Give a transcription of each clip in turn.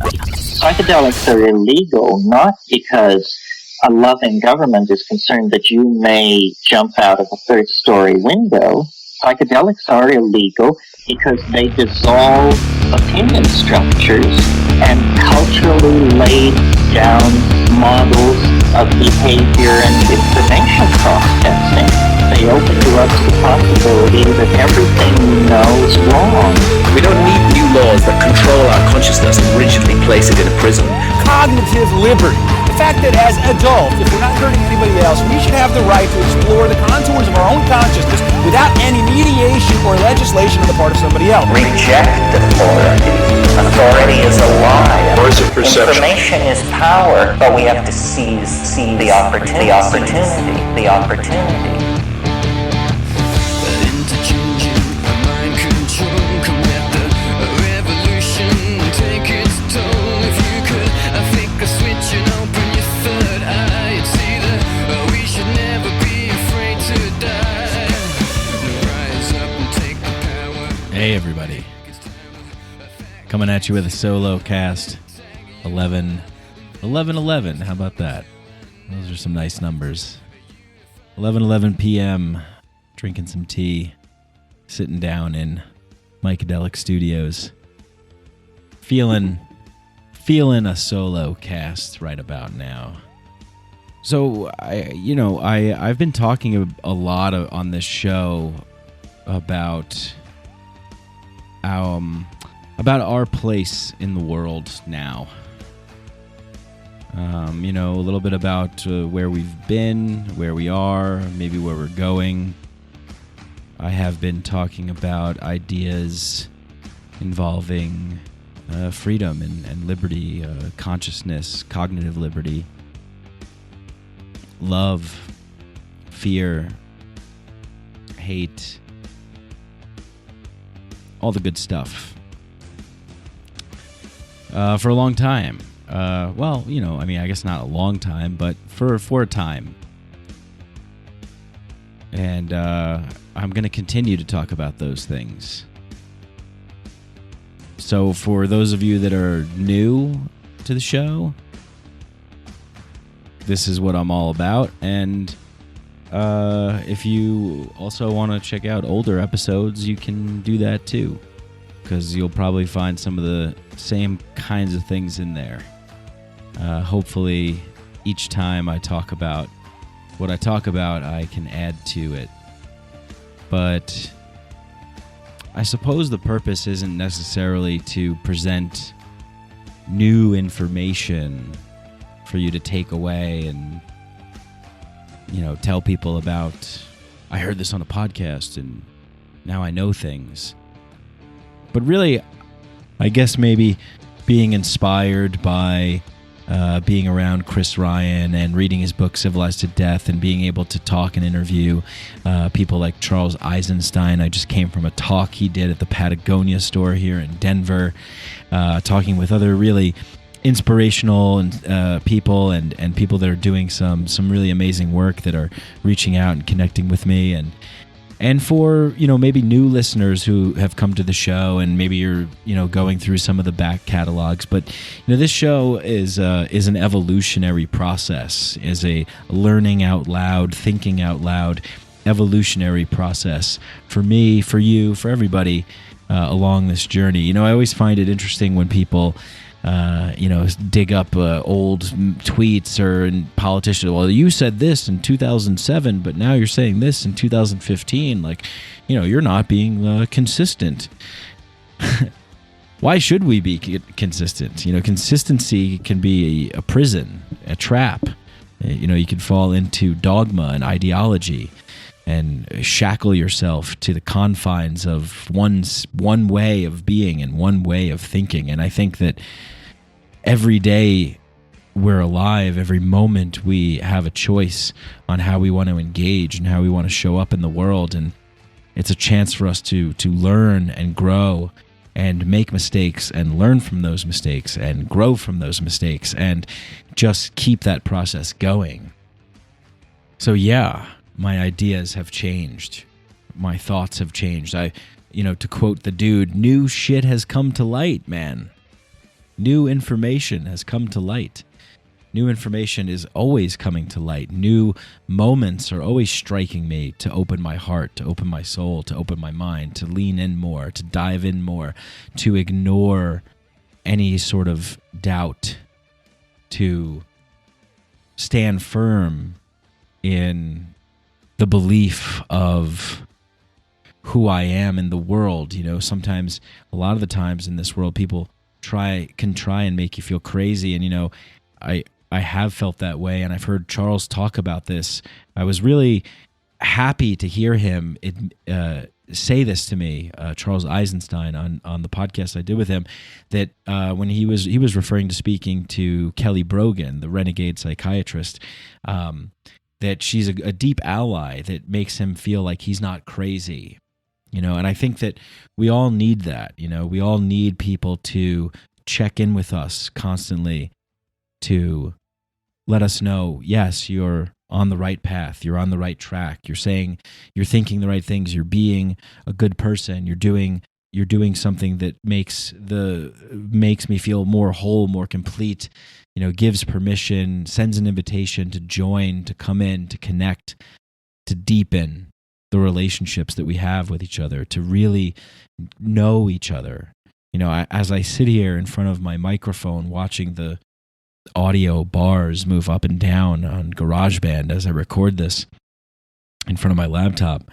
Psychedelics are illegal not because a loving government is concerned that you may jump out of a third-story window. Psychedelics are illegal because they dissolve opinion structures and culturally laid down models of behavior and information processing. They open to us the possibility that everything we know is wrong. We don't need new laws that control our consciousness and rigidly place it in a prison. Cognitive liberty. The fact that as adults, if we're not hurting anybody else, we should have the right to explore the contours of our own consciousness without any mediation or legislation on the part of somebody else. Reject authority. Authority is a lie. Words of perception. Information is power, but we have to seize the opportunity. The opportunity. Hey everybody, coming at you with a Solocast 11 how about that? Those are some nice numbers. 11 p.m, drinking some tea, sitting down in Psychedelic Studios, feeling a Solocast right about now. So I've been talking a lot on this show about our place in the world now. A little bit about where we've been, where we are, maybe where we're going. I have been talking about ideas involving freedom and liberty, consciousness, cognitive liberty, love, fear, hate, all the good stuff. For a long time. I guess not a long time, but for a time. And I'm going to continue to talk about those things. So for those of you that are new to the show, this is what I'm all about. And if you also want to check out older episodes, you can do that too, because you'll probably find some of the same kinds of things in there. Hopefully, each time I talk about what I talk about, I can add to it. But I suppose the purpose isn't necessarily to present new information for you to take away and tell people about, I heard this on a podcast and now I know things. But really, I guess maybe being inspired by being around Chris Ryan and reading his book Civilized to Death and being able to talk and interview people like Charles Eisenstein. I just came from a talk he did at the Patagonia store here in Denver, talking with other really inspirational and people and people that are doing some really amazing work, that are reaching out and connecting with me, and for maybe new listeners who have come to the show and maybe you're going through some of the back catalogs. But this show is an evolutionary process, is a learning out loud, thinking out loud, evolutionary process for me, for you, for everybody along this journey. I always find it interesting when people dig up old tweets or politicians. Well, you said this in 2007, but now you're saying this in 2015. You're not being consistent. Why should we be consistent? Consistency can be a prison, a trap. You can fall into dogma and ideology and shackle yourself to the confines of one way of being and one way of thinking. And I think that every day we're alive, every moment we have a choice on how we want to engage and how we want to show up in the world. And it's a chance for us to learn and grow and make mistakes and learn from those mistakes and grow from those mistakes and just keep that process going. So yeah, my ideas have changed. My thoughts have changed. To quote the dude, new shit has come to light, man. New information has come to light. New information is always coming to light. New moments are always striking me to open my heart, to open my soul, to open my mind, to lean in more, to dive in more, to ignore any sort of doubt, to stand firm in the belief of who I am in the world. You know, sometimes, a lot of the times in this world, people can try and make you feel crazy. And, you know, I have felt that way, and I've heard Charles talk about this. I was really happy to hear him say this to me, Charles Eisenstein, on the podcast I did with him, that when he was referring to speaking to Kelly Brogan, the renegade psychiatrist, that she's a deep ally that makes him feel like he's not crazy. You know, and I think that we all need that. You know, we all need people to check in with us constantly, to let us know, yes, you're on the right path, you're on the right track, you're thinking the right things, you're being a good person, you're doing something that makes me feel more whole, more complete, you know, gives permission, sends an invitation to join, to come in, to connect, to deepen the relationships that we have with each other, to really know each other. You know, as I sit here in front of my microphone watching the audio bars move up and down on GarageBand as I record this in front of my laptop,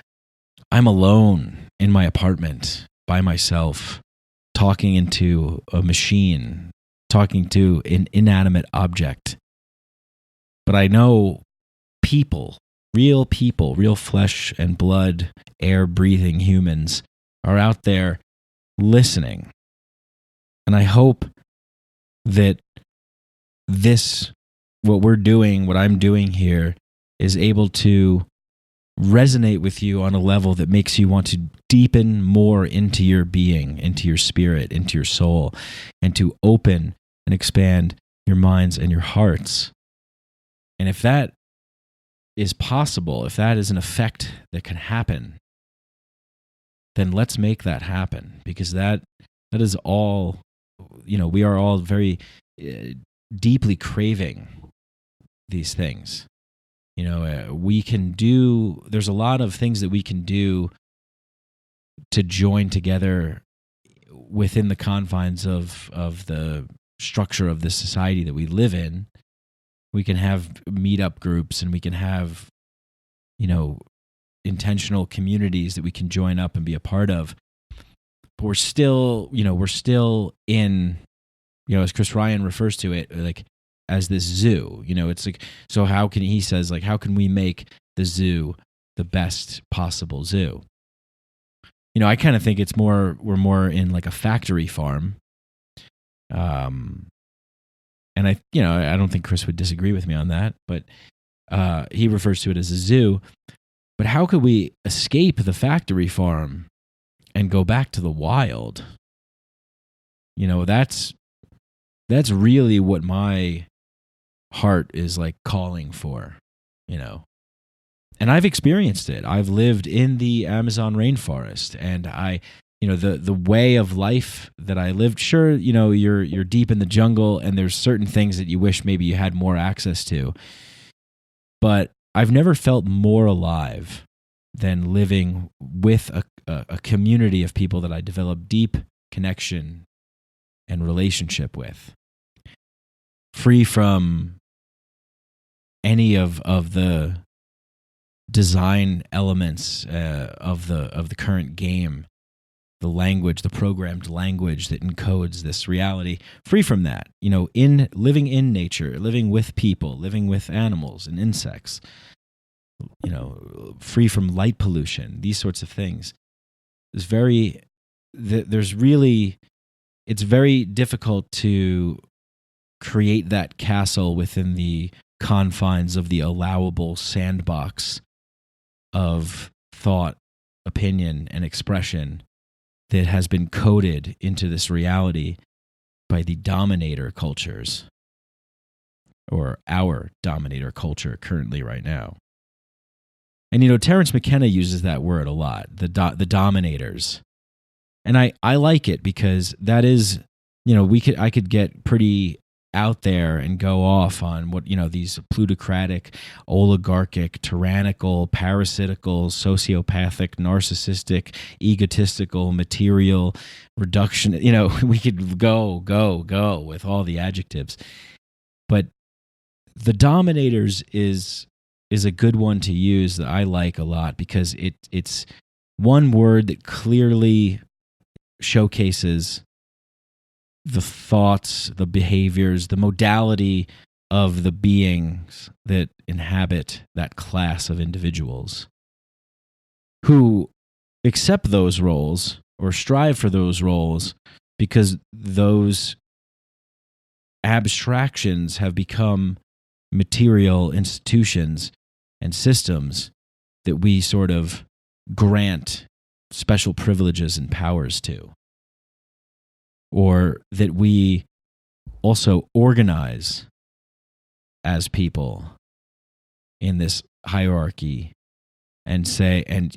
I'm alone in my apartment by myself, talking into a machine, talking to an inanimate object. But I know people, real flesh and blood, air breathing humans are out there listening. And I hope that what I'm doing here is able to resonate with you on a level that makes you want to deepen more into your being, into your spirit, into your soul, and to open and expand your minds and your hearts. And if that is possible, if that is an effect that can happen, then let's make that happen, because that is all, you know, we are all very deeply craving these things. You know, there's a lot of things that we can do to join together within the confines of the structure of this society that we live in. We can have meetup groups, and we can have, you know, intentional communities that we can join up and be a part of. But we're still in, you know, as Chris Ryan refers to it, like, as this zoo. You know, it's like, so how can we make the zoo the best possible zoo? You know, I kind of think we're more in like a factory farm. And I don't think Chris would disagree with me on that, but he refers to it as a zoo. But how could we escape the factory farm and go back to the wild? You know, that's really what my heart is like calling for, you know. And I've experienced it. I've lived in the Amazon rainforest, and the way of life that I lived, sure, you know, you're deep in the jungle, and there's certain things that you wish maybe you had more access to. But I've never felt more alive than living with a community of people that I developed deep connection and relationship with, free from any of the design elements of the current game, the language, the programmed language that encodes this reality. Free from that, you know, in living in nature, living with people, living with animals and insects, you know, free from light pollution, these sorts of things. It's very difficult to create that castle within the confines of the allowable sandbox of thought, opinion, and expression that has been coded into this reality by the dominator cultures, or our dominator culture currently right now. And, you know, Terence McKenna uses that word a lot, the dominators. And I like it, because that is I could get pretty out there and go off on what, these plutocratic, oligarchic, tyrannical, parasitical, sociopathic, narcissistic, egotistical, material, reduction, we could go with all the adjectives. But the Dominators is a good one to use that I like a lot, because it's one word that clearly showcases the thoughts, the behaviors, the modality of the beings that inhabit that class of individuals who accept those roles or strive for those roles, because those abstractions have become material institutions and systems that we sort of grant special privileges and powers to, or that we also organize as people in this hierarchy and say, and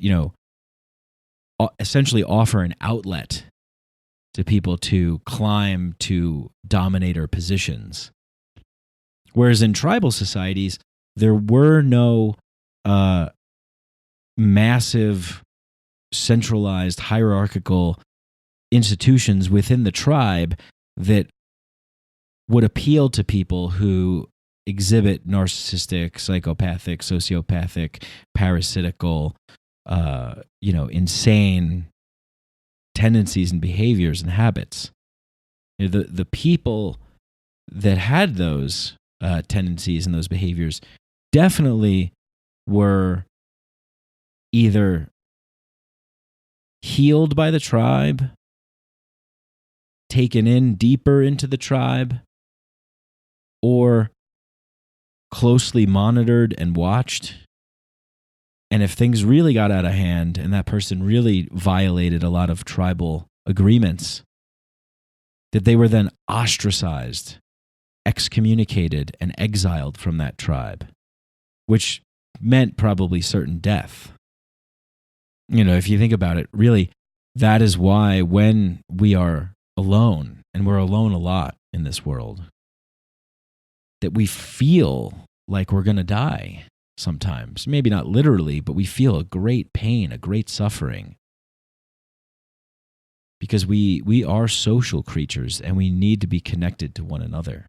essentially offer an outlet to people to climb to dominator positions. Whereas in tribal societies, there were no massive, centralized, hierarchical institutions within the tribe that would appeal to people who exhibit narcissistic, psychopathic, sociopathic, parasitical, insane tendencies and behaviors and habits. The people that had those tendencies and those behaviors definitely were either healed by the tribe, taken in deeper into the tribe, or closely monitored and watched. And if things really got out of hand and that person really violated a lot of tribal agreements, that they were then ostracized, excommunicated, and exiled from that tribe, which meant probably certain death. If you think about it, really, that is why when we are alone, and we're alone a lot in this world, that we feel like we're going to die sometimes. Maybe not literally, but we feel a great pain, a great suffering. Because we are social creatures and we need to be connected to one another.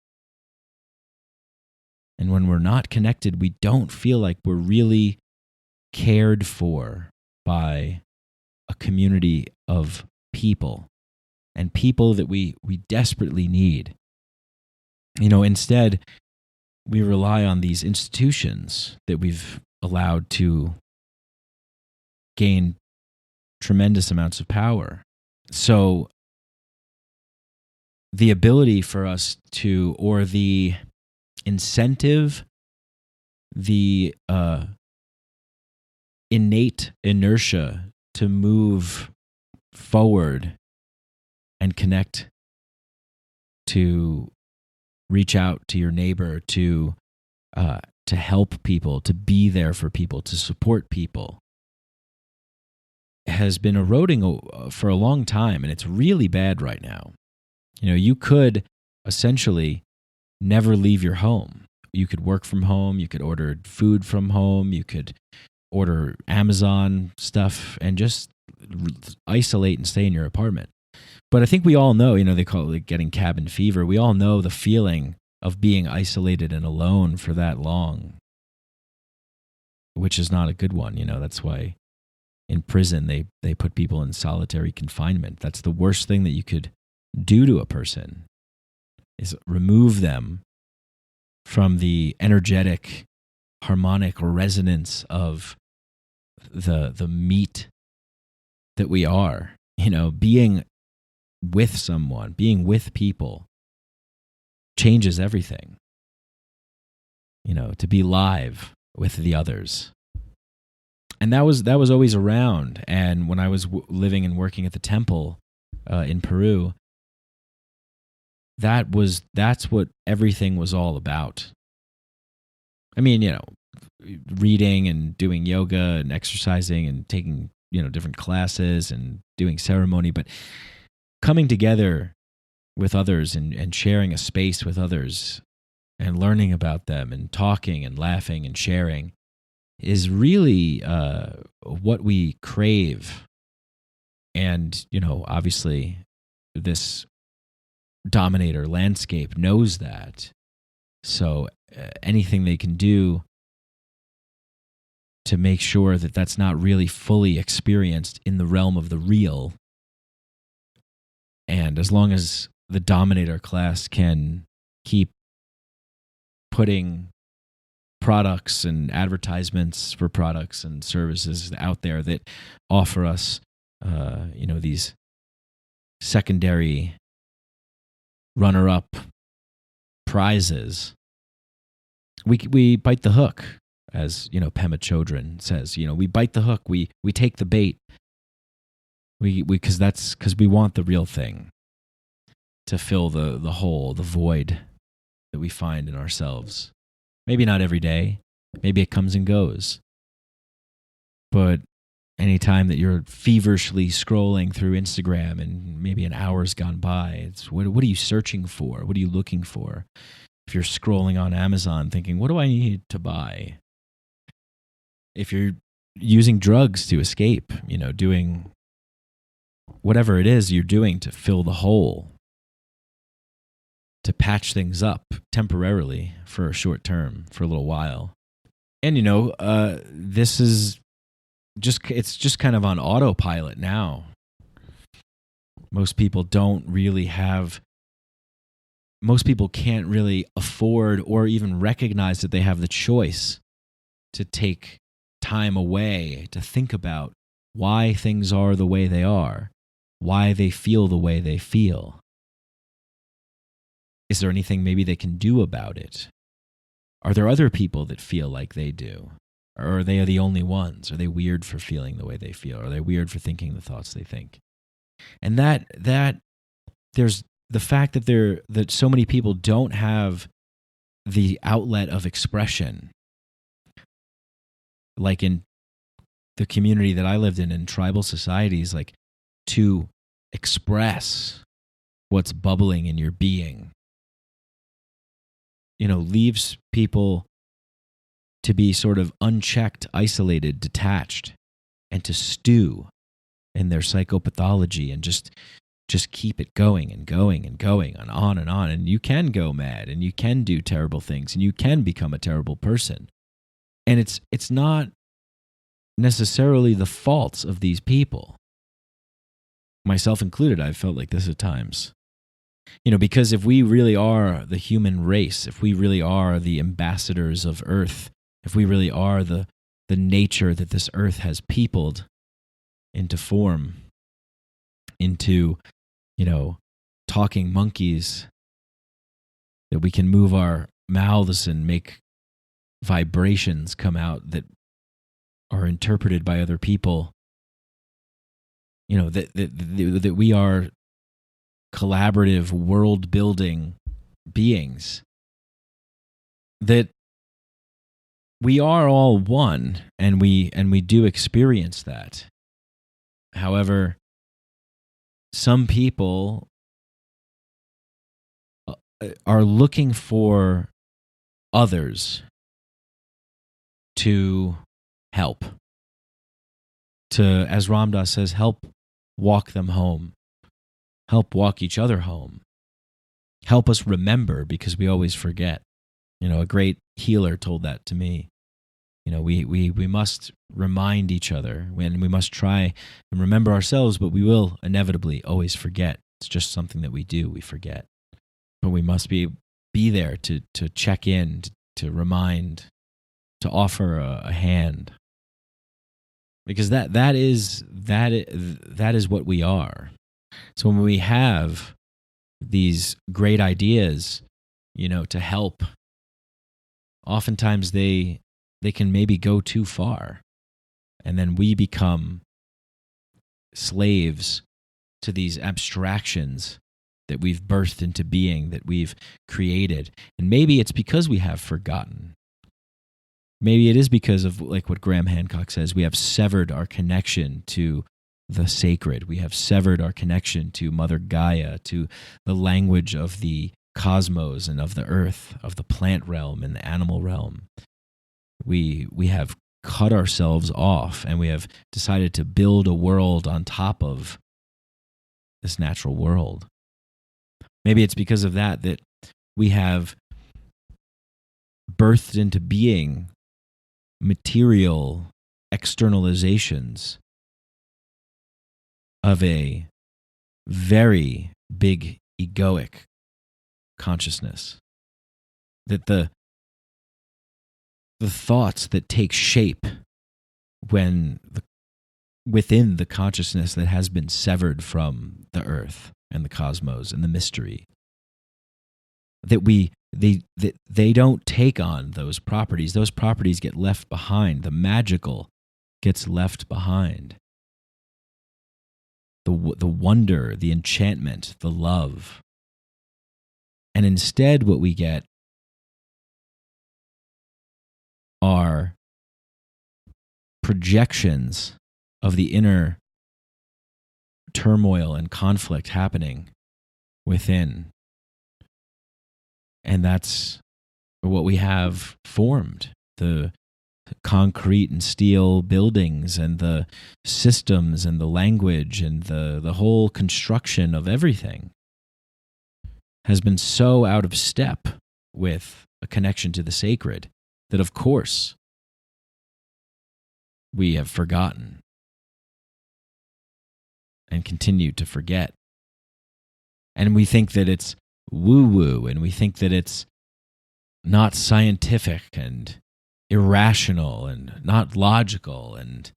And when we're not connected, we don't feel like we're really cared for by a community of people, and people that we desperately need. Instead, we rely on these institutions that we've allowed to gain tremendous amounts of power. So the ability for us to, or the incentive, the innate inertia to move forward and connect, to reach out to your neighbor, to help people, to be there for people, to support people, has been eroding for a long time, and it's really bad right now. You could essentially never leave your home. You could work from home, you could order food from home, you could order Amazon stuff and just isolate and stay in your apartment. But I think we all know, they call it getting cabin fever. We all know the feeling of being isolated and alone for that long, which is not a good one. That's why in prison they put people in solitary confinement. That's the worst thing that you could do to a person, is remove them from the energetic, harmonic resonance of the meat that we are. Being with someone, being with people changes everything. To be live with the others. And that was always around. And when I was living and working at the temple in Peru, that's what everything was all about. I mean, reading and doing yoga and exercising and taking, different classes and doing ceremony, but coming together with others and sharing a space with others and learning about them and talking and laughing and sharing is really what we crave. And, obviously this dominator landscape knows that. So anything they can do to make sure that that's not really fully experienced in the realm of the real. And as long as the dominator class can keep putting products and advertisements for products and services out there that offer us, these secondary runner-up prizes, we bite the hook, as Pema Chodron says. We bite the hook. We take the bait. Because we want the real thing to fill the hole, the void that we find in ourselves. Maybe not every day. Maybe it comes and goes. But any time that you're feverishly scrolling through Instagram and maybe an hour's gone by, it's what are you searching for? What are you looking for? If you're scrolling on Amazon thinking, what do I need to buy? If you're using drugs to escape, doing whatever it is you're doing to fill the hole, to patch things up temporarily for a short term, for a little while. And, this is it's just kind of on autopilot now. Most people can't really afford or even recognize that they have the choice to take time away to think about why things are the way they are, why they feel the way they feel. Is there anything maybe they can do about it? Are there other people that feel like they do? Or are they the only ones? Are they weird for feeling the way they feel? Are they weird for thinking the thoughts they think? And that there's the fact that so many people don't have the outlet of expression. Like in the community that I lived in tribal societies, like to express what's bubbling in your being, leaves people to be sort of unchecked, isolated, detached, and to stew in their psychopathology and just keep it going and going and going and on. And you can go mad and you can do terrible things and you can become a terrible person. And it's not necessarily the faults of these people. Myself included, I've felt like this at times. Because if we really are the human race, if we really are the ambassadors of Earth, if we really are the nature that this Earth has peopled into form, into, talking monkeys, that we can move our mouths and make vibrations come out that are interpreted by other people, that we are collaborative, world-building beings, that we are all one, and we do experience that. However, some people are looking for others to help, to, as Ram Dass says, help walk them home, help walk each other home, help us remember, because we always forget. A great healer told that to me. We must remind each other, and we must try and remember ourselves, but we will inevitably always forget. It's just something that we do, we forget. But we must be there to check in, to remind, to offer a hand. Because that is what we are. So when we have these great ideas, to help, oftentimes they can maybe go too far, and then we become slaves to these abstractions that we've birthed into being, that we've created. And maybe it's because we have forgotten. Maybe it is because of, like what Graham Hancock says, we have severed our connection to the sacred. We have severed our connection to Mother Gaia, to the language of the cosmos and of the earth, of the plant realm and the animal realm. We have cut ourselves off, and we have decided to build a world on top of this natural world. Maybe it's because of that we have birthed into being material externalizations of a very big egoic consciousness. That the thoughts that take shape within the consciousness that has been severed from the earth and the cosmos and the mystery, that they don't take on those properties. Those properties get left behind. The magical gets left behind. The wonder, the enchantment, the love. And instead what we get are projections of the inner turmoil and conflict happening within. And that's what we have formed. The concrete and steel buildings and the systems and the language and the whole construction of everything has been so out of step with a connection to the sacred that, of course, we have forgotten and continue to forget. And we think that it's woo-woo, and we think that it's not scientific and irrational and not logical, and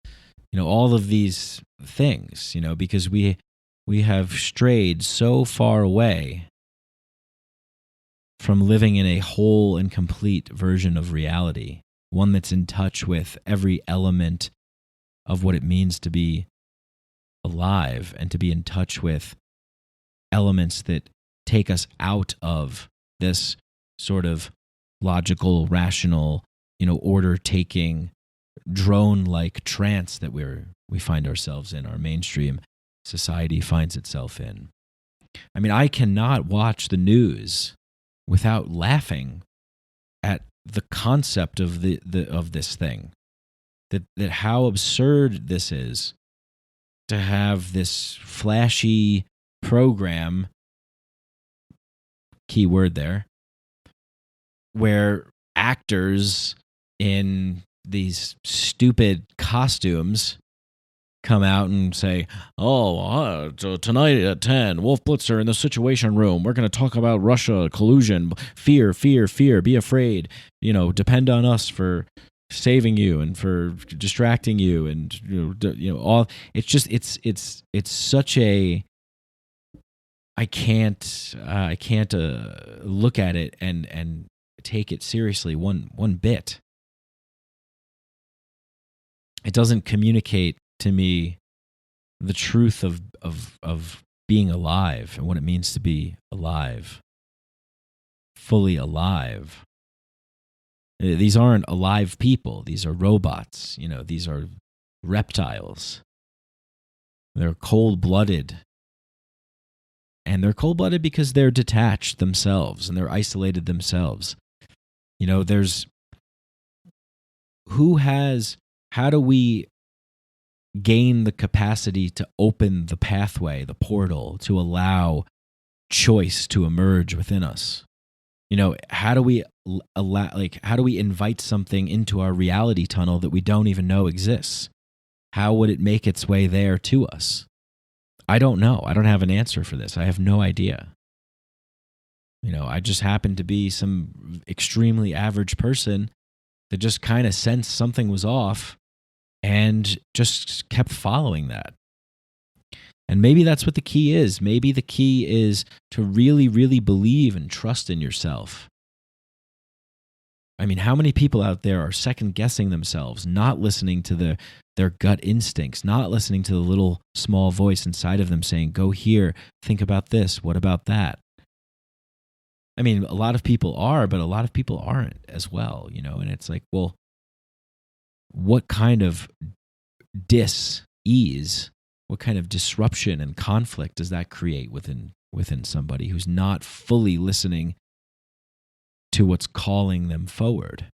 all of these things, because we have strayed so far away from living in a whole and complete version of reality, one that's in touch with every element of what it means to be alive and to be in touch with elements that take us out of this sort of logical, rational, order-taking, drone-like trance that we find ourselves in, our mainstream society finds itself in. I mean, I cannot watch the news without laughing at the concept of of this thing. That how absurd this is to have this flashy program, key word there, where actors in these stupid costumes come out and say, so tonight at 10, Wolf Blitzer in the Situation Room, we're going to talk about Russia, collusion, fear, be afraid, depend on us for saving you and for distracting you, and all. It's just it's such a, I can't look at it and take it seriously one bit. It doesn't communicate to me the truth of being alive and what it means to be alive, fully alive. These aren't alive people. These are robots. These are reptiles. They're cold-blooded. And they're cold-blooded because they're detached themselves and they're isolated themselves. How do we gain the capacity to open the pathway, the portal, to allow choice to emerge within us? How do we invite something into our reality tunnel that we don't even know exists? How would it make its way there to us? I don't know. I don't have an answer for this. I have no idea. I just happen to be some extremely average person that just kind of sensed something was off and just kept following that. And maybe that's what the key is. Maybe the key is to really, really believe and trust in yourself. I mean, how many people out there are second-guessing themselves, not listening to their gut instincts, not listening to the little small voice inside of them saying, go here, think about this, what about that? I mean, a lot of people are, but a lot of people aren't as well, and it's like, well, what kind of dis-ease what kind of disruption and conflict does that create within somebody who's not fully listening to what's calling them forward?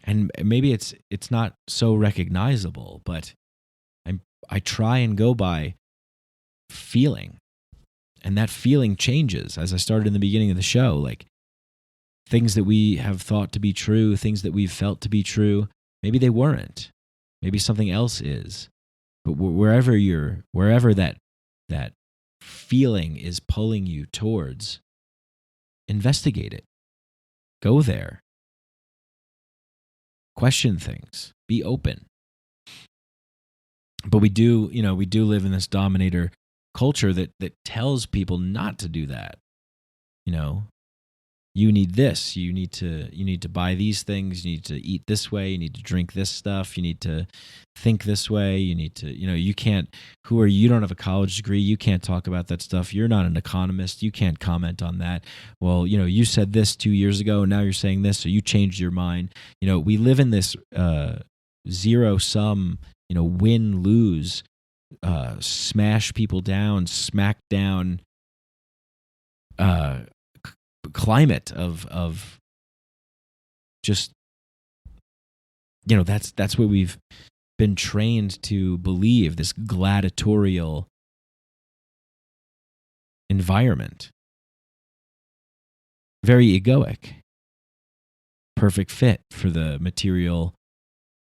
And maybe it's not so recognizable, but I try and go by feeling, and that feeling changes. As I started in the beginning of the show, like things that we have thought to be true, things that we've felt to be true, maybe they weren't. Maybe something else is. But wherever that feeling is pulling you towards, investigate it. Go there. Question things. Be open. But we do live in this dominator culture that tells people not to do that. You need this. You need to buy these things. You need to eat this way. You need to drink this stuff. You need to think this way. You need to, you can't, who are you? You don't have a college degree. You can't talk about that stuff. You're not an economist. You can't comment on that. Well, you said this 2 years ago and now you're saying this, so you changed your mind. We live in this zero sum, win-lose, smash people down, smack down, climate of just that's what we've been trained to believe, this gladiatorial environment, very egoic, perfect fit for the material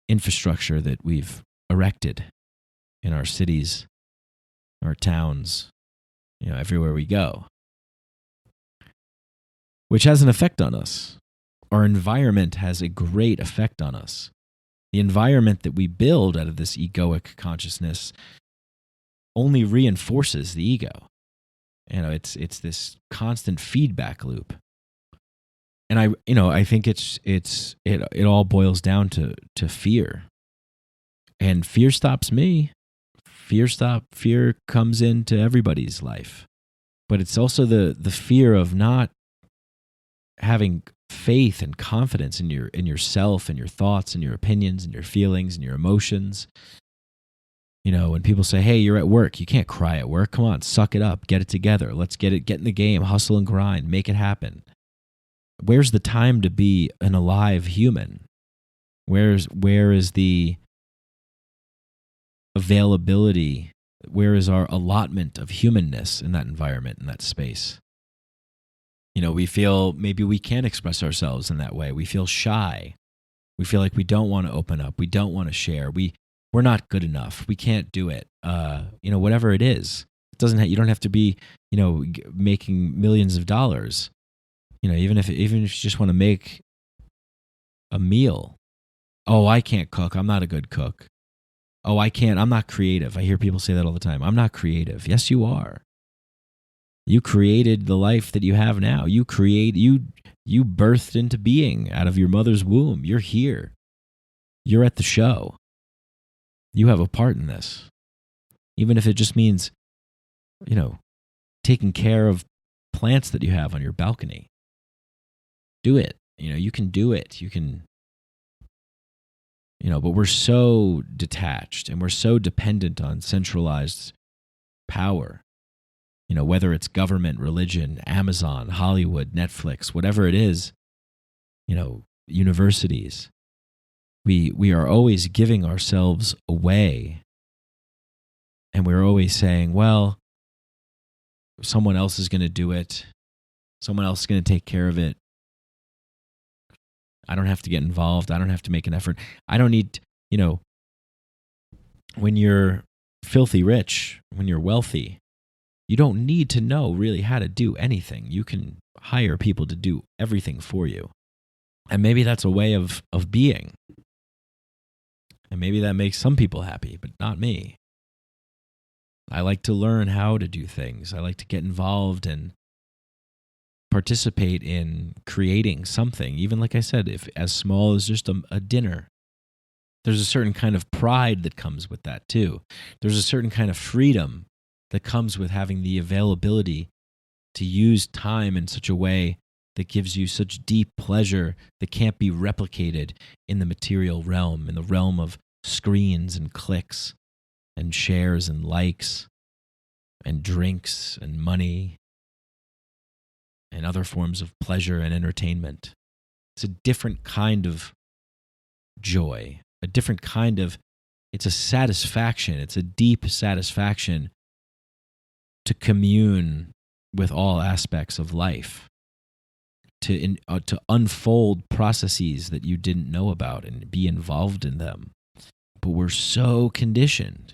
infrastructure that we've erected in our cities, our towns, everywhere we go, which has an effect on us. Our environment has a great effect on us. The environment that we build out of this egoic consciousness only reinforces the ego. It's this constant feedback loop. And I think it all boils down to fear. And fear stops me. Fear comes into everybody's life. But it's also the fear of not having faith and confidence in yourself and your thoughts and your opinions and your feelings and your emotions. When people say, hey, you're at work, you can't cry at work. Come on, suck it up, get it together. Let's get in the game, hustle and grind, make it happen. Where's the time to be an alive human? Where is the availability? Where is our allotment of humanness in that environment, in that space? We feel maybe we can't express ourselves in that way. We feel shy. We feel like we don't want to open up. We don't want to share. We're not good enough. We can't do it. Whatever it is, you don't have to be, making millions of dollars. Even if you just want to make a meal. Oh, I can't cook. I'm not a good cook. Oh, I'm not creative. I hear people say that all the time. I'm not creative. Yes, you are. You created the life that you have now. You birthed into being out of your mother's womb. You're here. You're at the show. You have a part in this. Even if it just means, taking care of plants that you have on your balcony. Do it. You can do it. You can, but we're so detached and we're so dependent on centralized power. Whether it's government, religion, Amazon, Hollywood, Netflix, whatever it is, universities. We are always giving ourselves away. And we're always saying, well, someone else is going to do it. Someone else is going to take care of it. I don't have to get involved. I don't have to make an effort. I don't need, when you're filthy rich, when you're wealthy, you don't need to know really how to do anything. You can hire people to do everything for you. And maybe that's a way of being. And maybe that makes some people happy, but not me. I like to learn how to do things. I like to get involved and participate in creating something. Even like I said, if as small as just a dinner. There's a certain kind of pride that comes with that too. There's a certain kind of freedom that comes with having the availability to use time in such a way that gives you such deep pleasure that can't be replicated in the material realm, in the realm of screens and clicks and shares and likes and drinks and money and other forms of pleasure and entertainment. It's a different kind of joy, a different kind of, it's a satisfaction. It's a deep satisfaction to commune with all aspects of life, to unfold processes that you didn't know about and be involved in them. But we're so conditioned.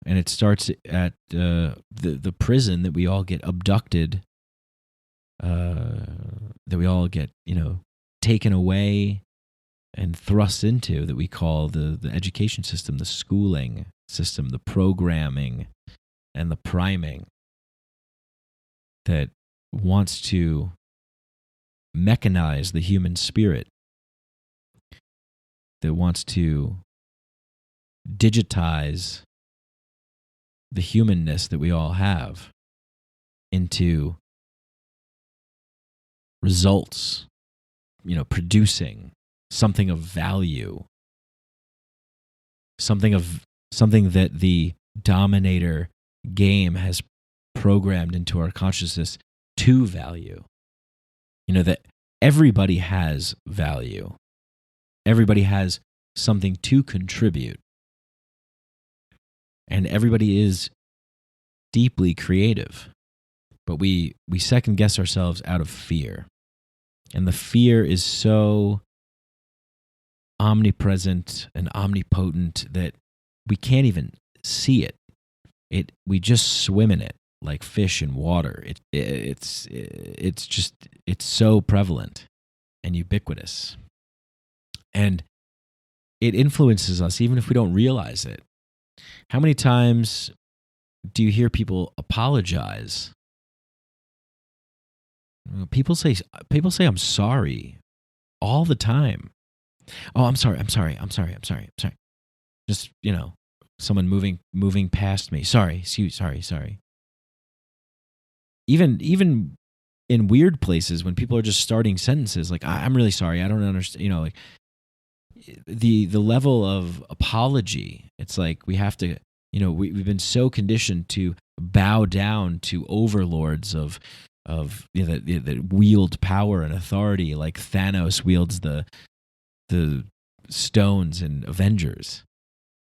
And it starts at the prison that we all get abducted, that we all get, taken away and thrust into, that we call the education system, the schooling system, the programming and the priming that wants to mechanize the human spirit, that wants to digitize the humanness that we all have into results, producing something of value, something that the Dominator game has programmed into our consciousness to value. That everybody has value. Everybody has something to contribute. And everybody is deeply creative. But we second guess ourselves out of fear. And the fear is so omnipresent and omnipotent that we can't even see it. We just swim in it like fish in water. It's so prevalent and ubiquitous. And it influences us even if we don't realize it. How many times do you hear people apologize? People say I'm sorry all the time. Oh, I'm sorry. Just, someone moving past me. Sorry. Even in weird places when people are just starting sentences, like, I'm really sorry, I don't understand, like the level of apology. It's like we have to, we've been so conditioned to bow down to overlords of that wield power and authority, like Thanos wields the stones in Avengers.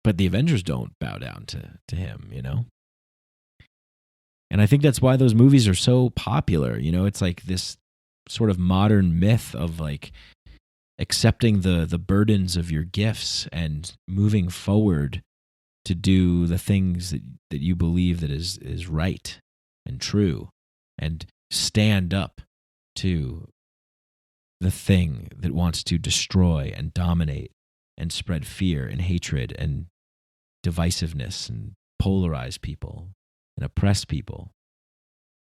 But the Avengers don't bow down to him, And I think that's why those movies are so popular. It's like this sort of modern myth of like accepting the burdens of your gifts and moving forward to do the things that you believe that is right and true, and stand up to the thing that wants to destroy and dominate and spread fear and hatred and divisiveness and polarize people and oppress people.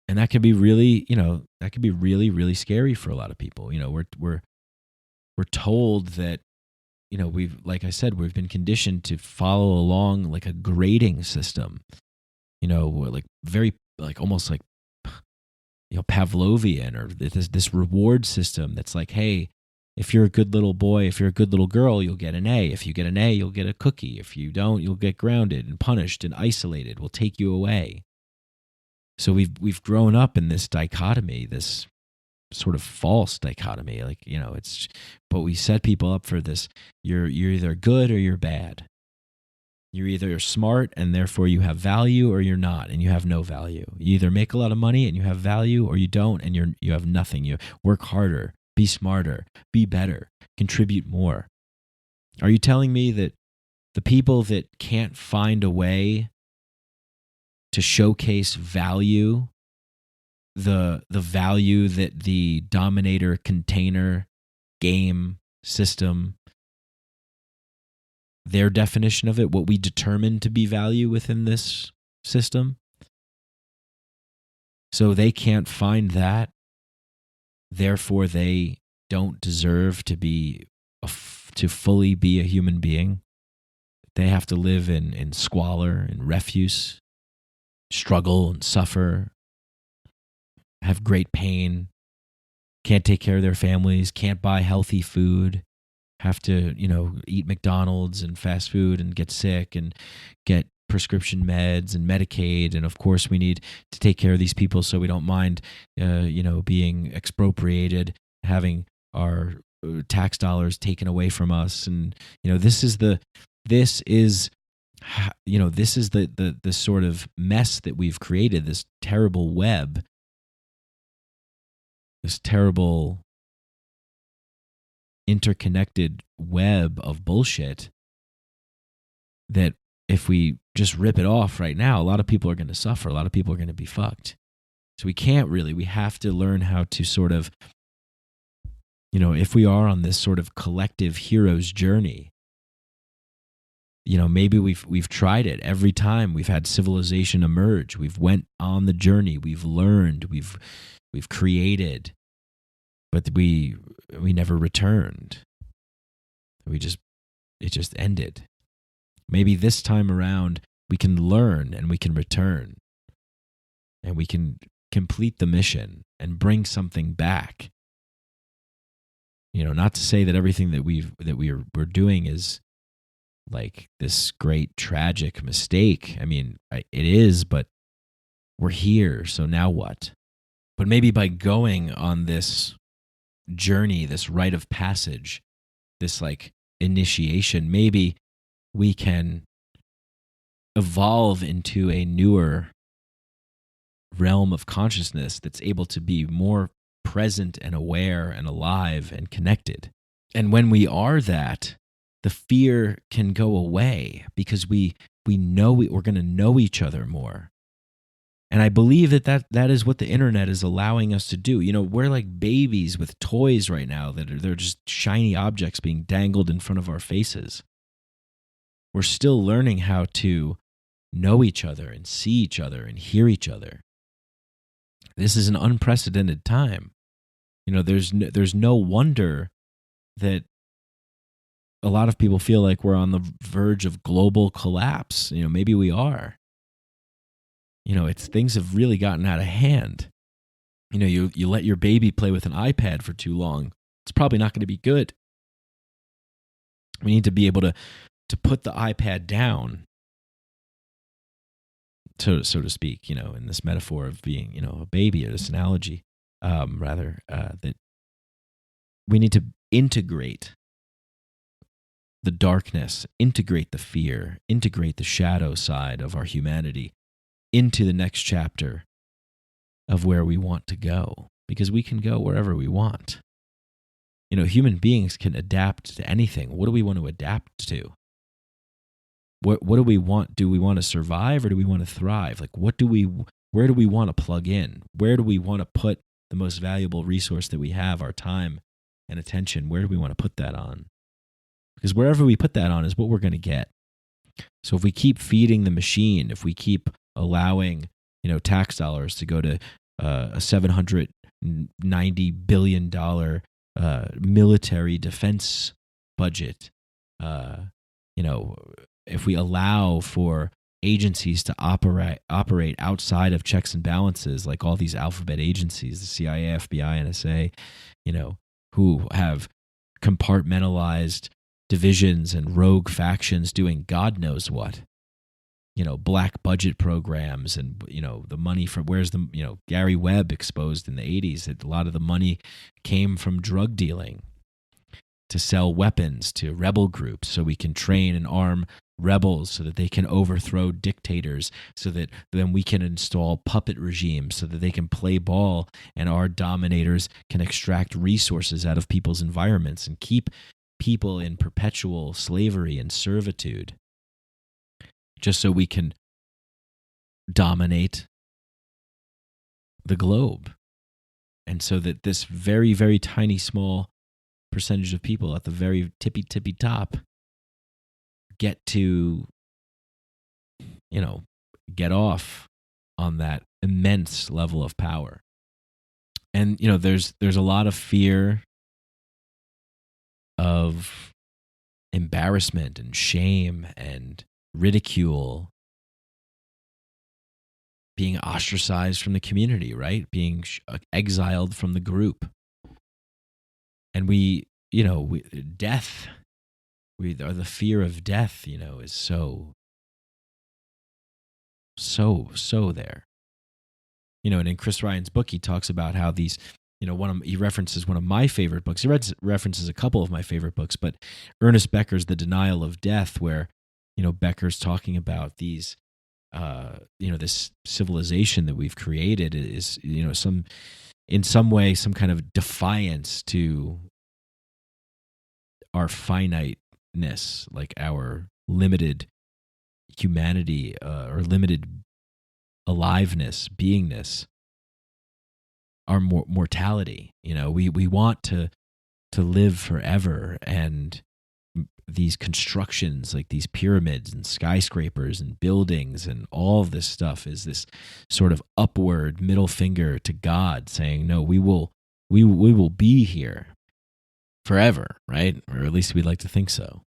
And that can be really, really scary for a lot of people. We're told that, like I said, we've been conditioned to follow along like a grading system, like very, like almost like, Pavlovian, or this reward system that's like, hey, if you're a good little boy, if you're a good little girl, you'll get an A. If you get an A, you'll get a cookie. If you don't, you'll get grounded and punished and isolated. We'll take you away. So we've grown up in this dichotomy, this sort of false dichotomy. Like, but we set people up for this. You're either good or you're bad. You're either smart and therefore you have value, or you're not and you have no value. You either make a lot of money and you have value, or you don't and you have nothing. You work harder, be smarter, be better, contribute more. Are you telling me that the people that can't find a way to showcase value, the value that the Dominator container game system, their definition of it, what we determine to be value within this system, so they can't find that, therefore they don't deserve to fully be a human being? They have to live in squalor and refuse, struggle and suffer, have great pain, can't take care of their families, can't buy healthy food, have to, eat McDonald's and fast food and get sick and get prescription meds and Medicaid. And of course, we need to take care of these people so we don't mind, being expropriated, having our tax dollars taken away from us. And, this is the sort of mess that we've created, this terrible web, this terrible interconnected web of bullshit that if we just rip it off right now, a lot of people are going to suffer. A lot of people are going to be fucked. So we have to learn how to sort of, if we are on this sort of collective hero's journey, maybe we've tried it every time we've had civilization emerge. We've went on the journey. We've learned. We've created, but we never returned. It just ended. Maybe this time around we can learn and we can return, and we can complete the mission and bring something back. Not to say that everything that we're doing is like this great tragic mistake. I mean, it is, but we're here. So now what? But maybe by going on this journey, this rite of passage, this like initiation, maybe we can evolve into a newer realm of consciousness that's able to be more present and aware and alive and connected. And when we are that, the fear can go away because we know we're going to know each other more. And I believe that is what the internet is allowing us to do. We're like babies with toys right now they're just shiny objects being dangled in front of our faces. We're still learning how to know each other and see each other and hear each other. This is an unprecedented time. There's no wonder that a lot of people feel like we're on the verge of global collapse. Maybe we are. Things have really gotten out of hand. You let your baby play with an iPad for too long, it's probably not going to be good. We need to be able to put the iPad down, so to speak, in this metaphor of being, a baby, or this analogy, that we need to integrate the darkness, integrate the fear, integrate the shadow side of our humanity into the next chapter of where we want to go, because we can go wherever we want. Human beings can adapt to anything. What do we want to adapt to? What do we want? Do we want to survive, or do we want to thrive? Like, where do we want to plug in? Where do we want to put the most valuable resource that we have, our time and attention? Where do we want to put that on? Because wherever we put that on is what we're going to get. So if we keep feeding the machine, if we keep allowing, tax dollars to go to a $790 billion military defense budget, if we allow for agencies to operate outside of checks and balances, like all these alphabet agencies, the CIA, FBI, NSA, who have compartmentalized divisions and rogue factions doing God knows what, black budget programs, and, the money from where's the, Gary Webb exposed in the 80s that a lot of the money came from drug dealing to sell weapons to rebel groups so we can train and arm rebels so that they can overthrow dictators, so that then we can install puppet regimes so that they can play ball and our dominators can extract resources out of people's environments and keep people in perpetual slavery and servitude, just so we can dominate the globe. And so that this very, very tiny, small percentage of people at the very tippy top get to, get off on that immense level of power. And, there's a lot of fear of embarrassment and shame and ridicule, being ostracized from the community, right? Being exiled from the group. And we death, or the fear of death, is so there. And in Chris Ryan's book, he talks about how these, he references one of my favorite books. He references a couple of my favorite books, but Ernest Becker's The Denial of Death, where, Becker's talking about these, this civilization that we've created is, in some way, some kind of defiance to our finiteness, like our limited humanity, or limited aliveness, beingness, our mortality. We want to live forever, and these constructions like these pyramids and skyscrapers and buildings and all of this stuff is this sort of upward middle finger to God, saying, no, we will be here forever, right? Or at least we'd like to think so.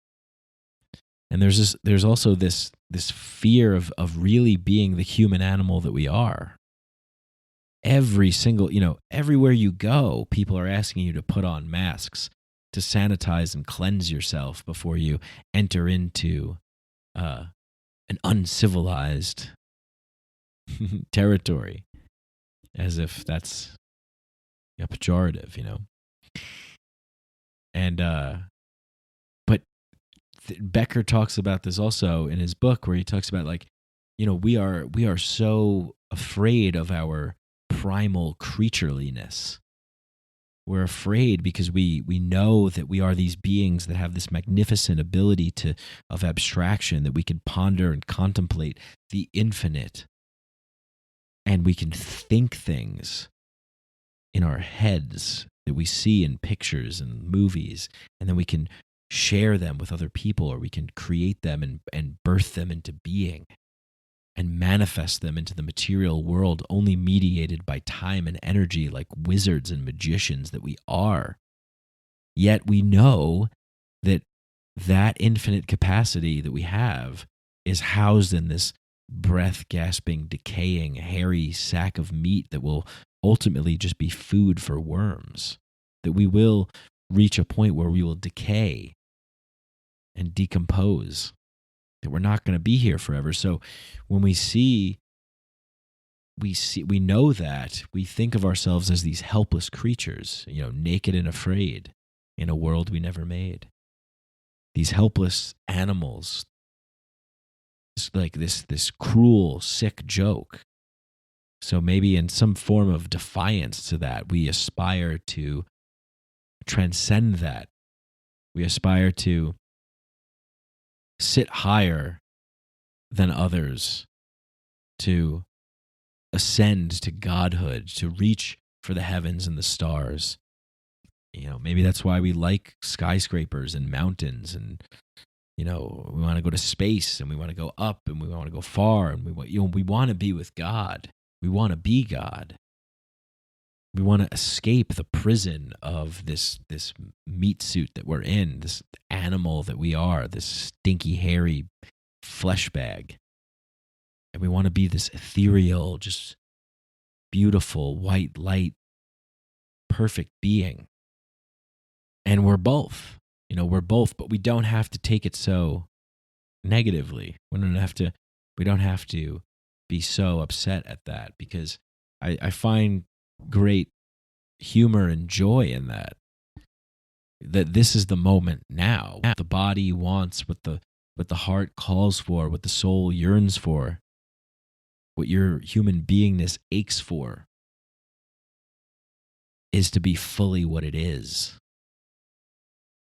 And there's also this fear of really being the human animal that we are. Every single, everywhere you go, people are asking you to put on masks, to sanitize and cleanse yourself before you enter into an uncivilized territory, as if that's a pejorative, And but Becker talks about this also in his book, where he talks about, like, we are so afraid of our primal creatureliness. We're afraid because we know that we are these beings that have this magnificent ability of abstraction, that we can ponder and contemplate the infinite, and we can think things in our heads that we see in pictures and movies, and then we can share them with other people, or we can create them and birth them into being and manifest them into the material world, only mediated by time and energy, like wizards and magicians that we are. Yet we know that infinite capacity that we have is housed in this breath-gasping, decaying, hairy sack of meat that will ultimately just be food for worms, that we will reach a point where we will decay and decompose, that we're not going to be here forever. So when we know that, we think of ourselves as these helpless creatures, naked and afraid in a world we never made. These helpless animals. It's like this cruel, sick joke. So maybe in some form of defiance to that, we aspire to transcend that. We aspire to sit higher than others, to ascend to godhood, to reach for the heavens and the stars. Maybe that's why we like skyscrapers and mountains, and we want to go to space, and we want to go up, and we want to go far, and we want to be with God. We want to be God. We want to escape the prison of this meat suit that we're in, this animal that we are, this stinky, hairy flesh bag. And we want to be this ethereal, just beautiful, white light, perfect being. And we're both. We're both, but we don't have to take it so negatively. We don't have to be so upset at that, because I find great humor and joy in that this is the moment now. The body wants what the heart calls for, what the soul yearns for, what your human beingness aches for, is to be fully what it is,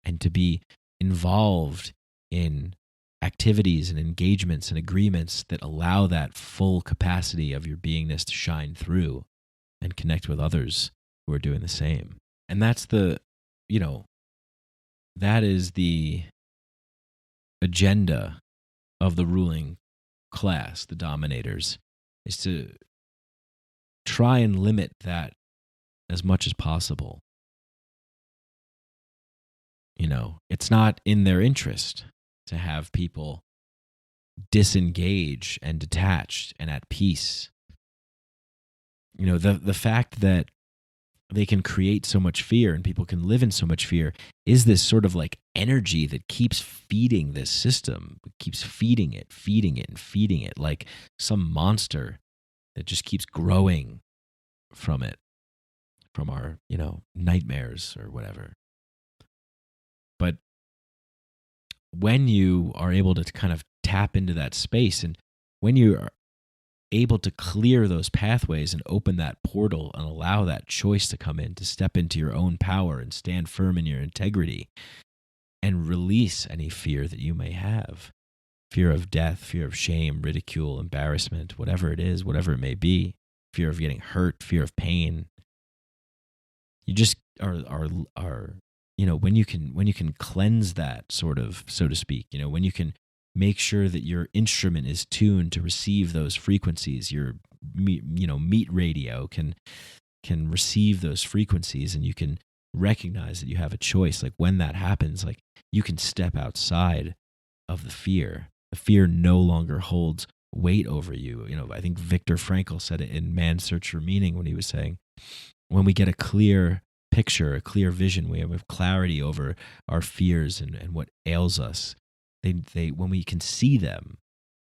and to be involved in activities and engagements and agreements that allow that full capacity of your beingness to shine through and connect with others who are doing the same. And that's that is the agenda of the ruling class, the dominators, is to try and limit that as much as possible. It's not in their interest to have people disengaged and detached and at peace. The fact that they can create so much fear and people can live in so much fear is this sort of like energy that keeps feeding this system, keeps feeding it, and feeding it like some monster that just keeps growing from it, from our, nightmares or whatever. But when you are able to kind of tap into that space, and when you are able to clear those pathways and open that portal and allow that choice to come in, to step into your own power and stand firm in your integrity and release any fear that you may have, fear of death, fear of shame, ridicule, embarrassment, whatever it is, whatever it may be, fear of getting hurt, fear of pain. You just are when you can cleanse that, sort of, so to speak, when you can make sure that your instrument is tuned to receive those frequencies, your meat radio can receive those frequencies, and you can recognize that you have a choice. Like when that happens, like you can step outside of the fear. The fear no longer holds weight over you. I think Viktor Frankl said it in Man's Search for Meaning when he was saying, when we get a clear picture, a clear vision, we have clarity over our fears and what ails us. They when we can see them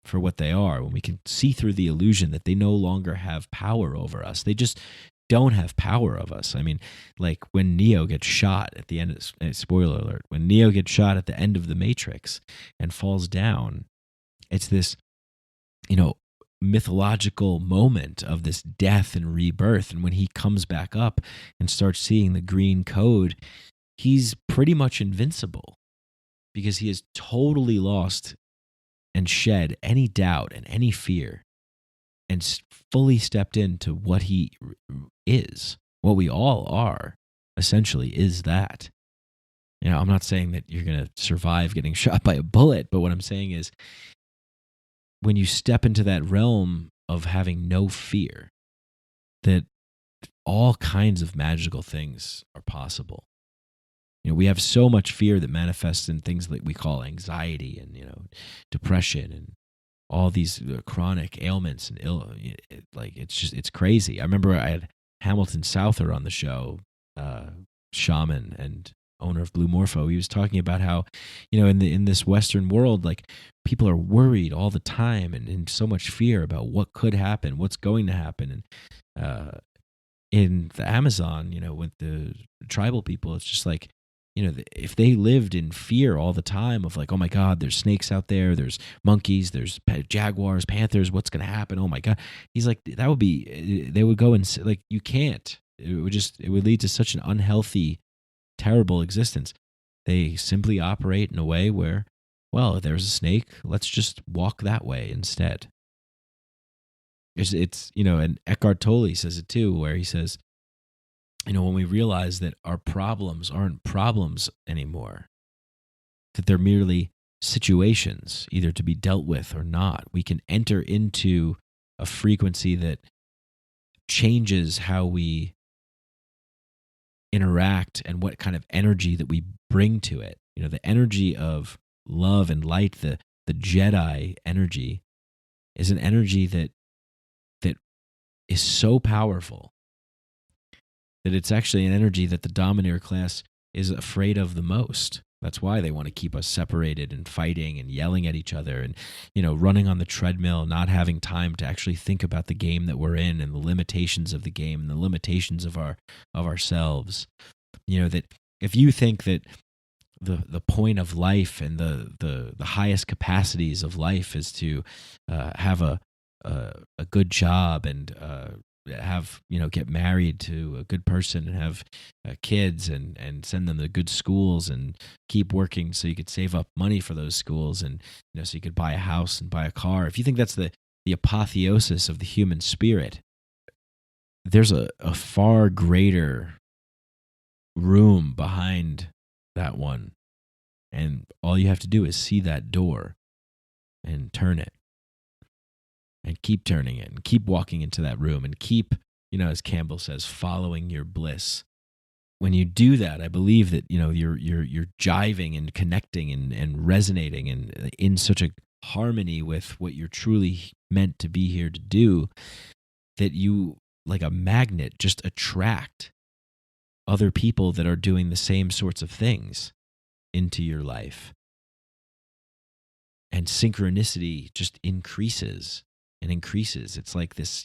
for what they are, when we can see through the illusion that they no longer have power over us, they just don't have power of us. I mean, like when Neo gets shot at the end of, spoiler alert, when Neo gets shot at the end of The Matrix and falls down, it's this, mythological moment of this death and rebirth. And when he comes back up and starts seeing the green code, he's pretty much invincible because he has totally lost and shed any doubt and any fear and fully stepped into what he is, what we all are, essentially, is that. I'm not saying that you're going to survive getting shot by a bullet, but what I'm saying is when you step into that realm of having no fear, that all kinds of magical things are possible. We have so much fear that manifests in things that we call anxiety and, depression and all these chronic ailments and it's crazy. I remember I had Hamilton Souther on the show, shaman and owner of Blue Morpho. He was talking about how, in this Western world, like people are worried all the time and in so much fear about what could happen, what's going to happen. And in the Amazon, with the tribal people, it's just like, if they lived in fear all the time of like, oh my God, there's snakes out there, there's monkeys, there's jaguars, panthers, what's going to happen? Oh my God. He's like, they would go and like, you can't, it would lead to such an unhealthy, terrible existence. They simply operate in a way where, well, if there's a snake, let's just walk that way instead. It's and Eckhart Tolle says it too, where he says, when we realize that our problems aren't problems anymore, that they're merely situations, either to be dealt with or not, we can enter into a frequency that changes how we interact and what kind of energy that we bring to it. The energy of love and light, the Jedi energy, is an energy that is so powerful that it's actually an energy that the Dominator class is afraid of the most. That's why they want to keep us separated and fighting and yelling at each other and, running on the treadmill, not having time to actually think about the game that we're in and the limitations of the game and the limitations of ourselves. That if you think that the point of life and the highest capacities of life is to have a good job and have get married to a good person and have kids and send them to good schools and keep working so you could save up money for those schools and so you could buy a house and buy a car. If you think that's the apotheosis of the human spirit, there's a far greater room behind that one, and all you have to do is see that door and turn it. And keep turning it and keep walking into that room and keep, as Campbell says, following your bliss. When you do that, I believe that, you're jiving and connecting and resonating and in such a harmony with what you're truly meant to be here to do, that you, like a magnet, just attract other people that are doing the same sorts of things into your life. And synchronicity just increases and increases. It's like this,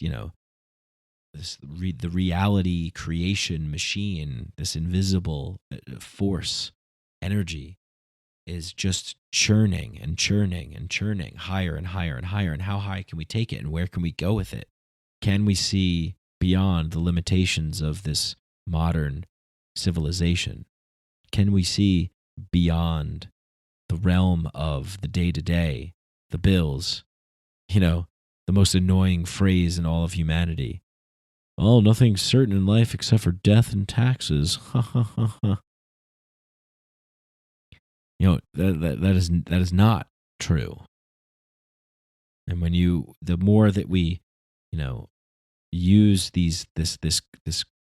the reality creation machine, this invisible force, energy, is just churning and churning and churning higher and higher and higher. And how high can we take it, and where can we go with it? Can we see beyond the limitations of this modern civilization? Can we see beyond the realm of the day-to-day, the bills, the most annoying phrase in all of humanity? Oh, nothing's certain in life except for death and taxes. Ha ha ha ha. That is not true. And the more that we, use this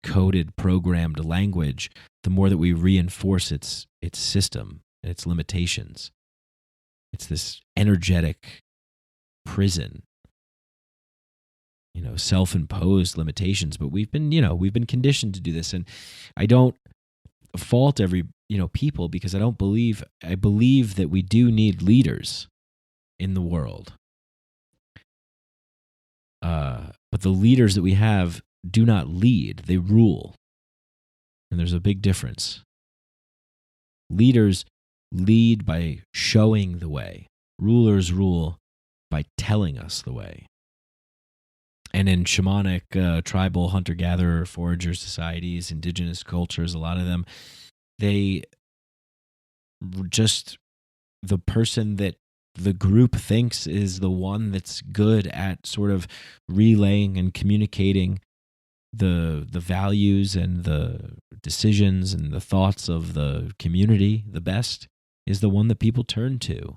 coded, programmed language, the more that we reinforce its system and its limitations. It's this energetic prison, self-imposed limitations. But we've been conditioned to do this, and I don't fault every people, because I believe that we do need leaders in the world. But the leaders that we have do not lead, they rule. And there's a big difference. Leaders lead by showing the way. Rulers rule by telling us the way. And in shamanic, tribal, hunter-gatherer, forager societies, indigenous cultures, a lot of them, they just, the person that the group thinks is the one that's good at sort of relaying and communicating the values and the decisions and the thoughts of the community the best is the one that people turn to.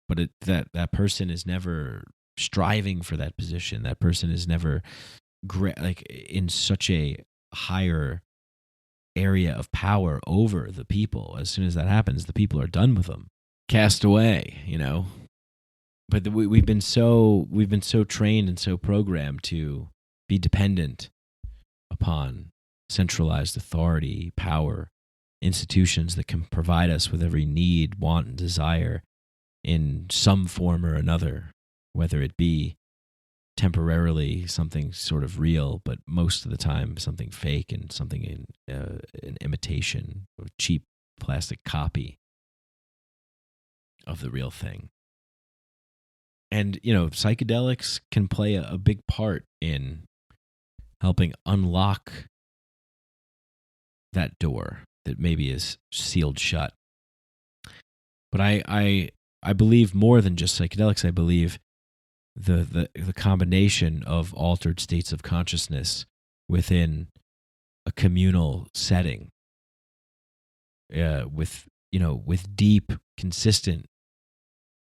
But that person is never striving for that position. That person is never in such a higher area of power over the people. As soon as that happens, the people are done with them, cast away. But we've been so trained and so programmed to be dependent upon centralized authority, power, institutions that can provide us with every need, want, and desire in some form or another, whether it be temporarily something sort of real, but most of the time something fake and something in an imitation, or cheap plastic copy of the real thing. And, psychedelics can play a big part in helping unlock that door that maybe is sealed shut. But I believe more than just psychedelics. I believe the combination of altered states of consciousness within a communal setting, with deep, consistent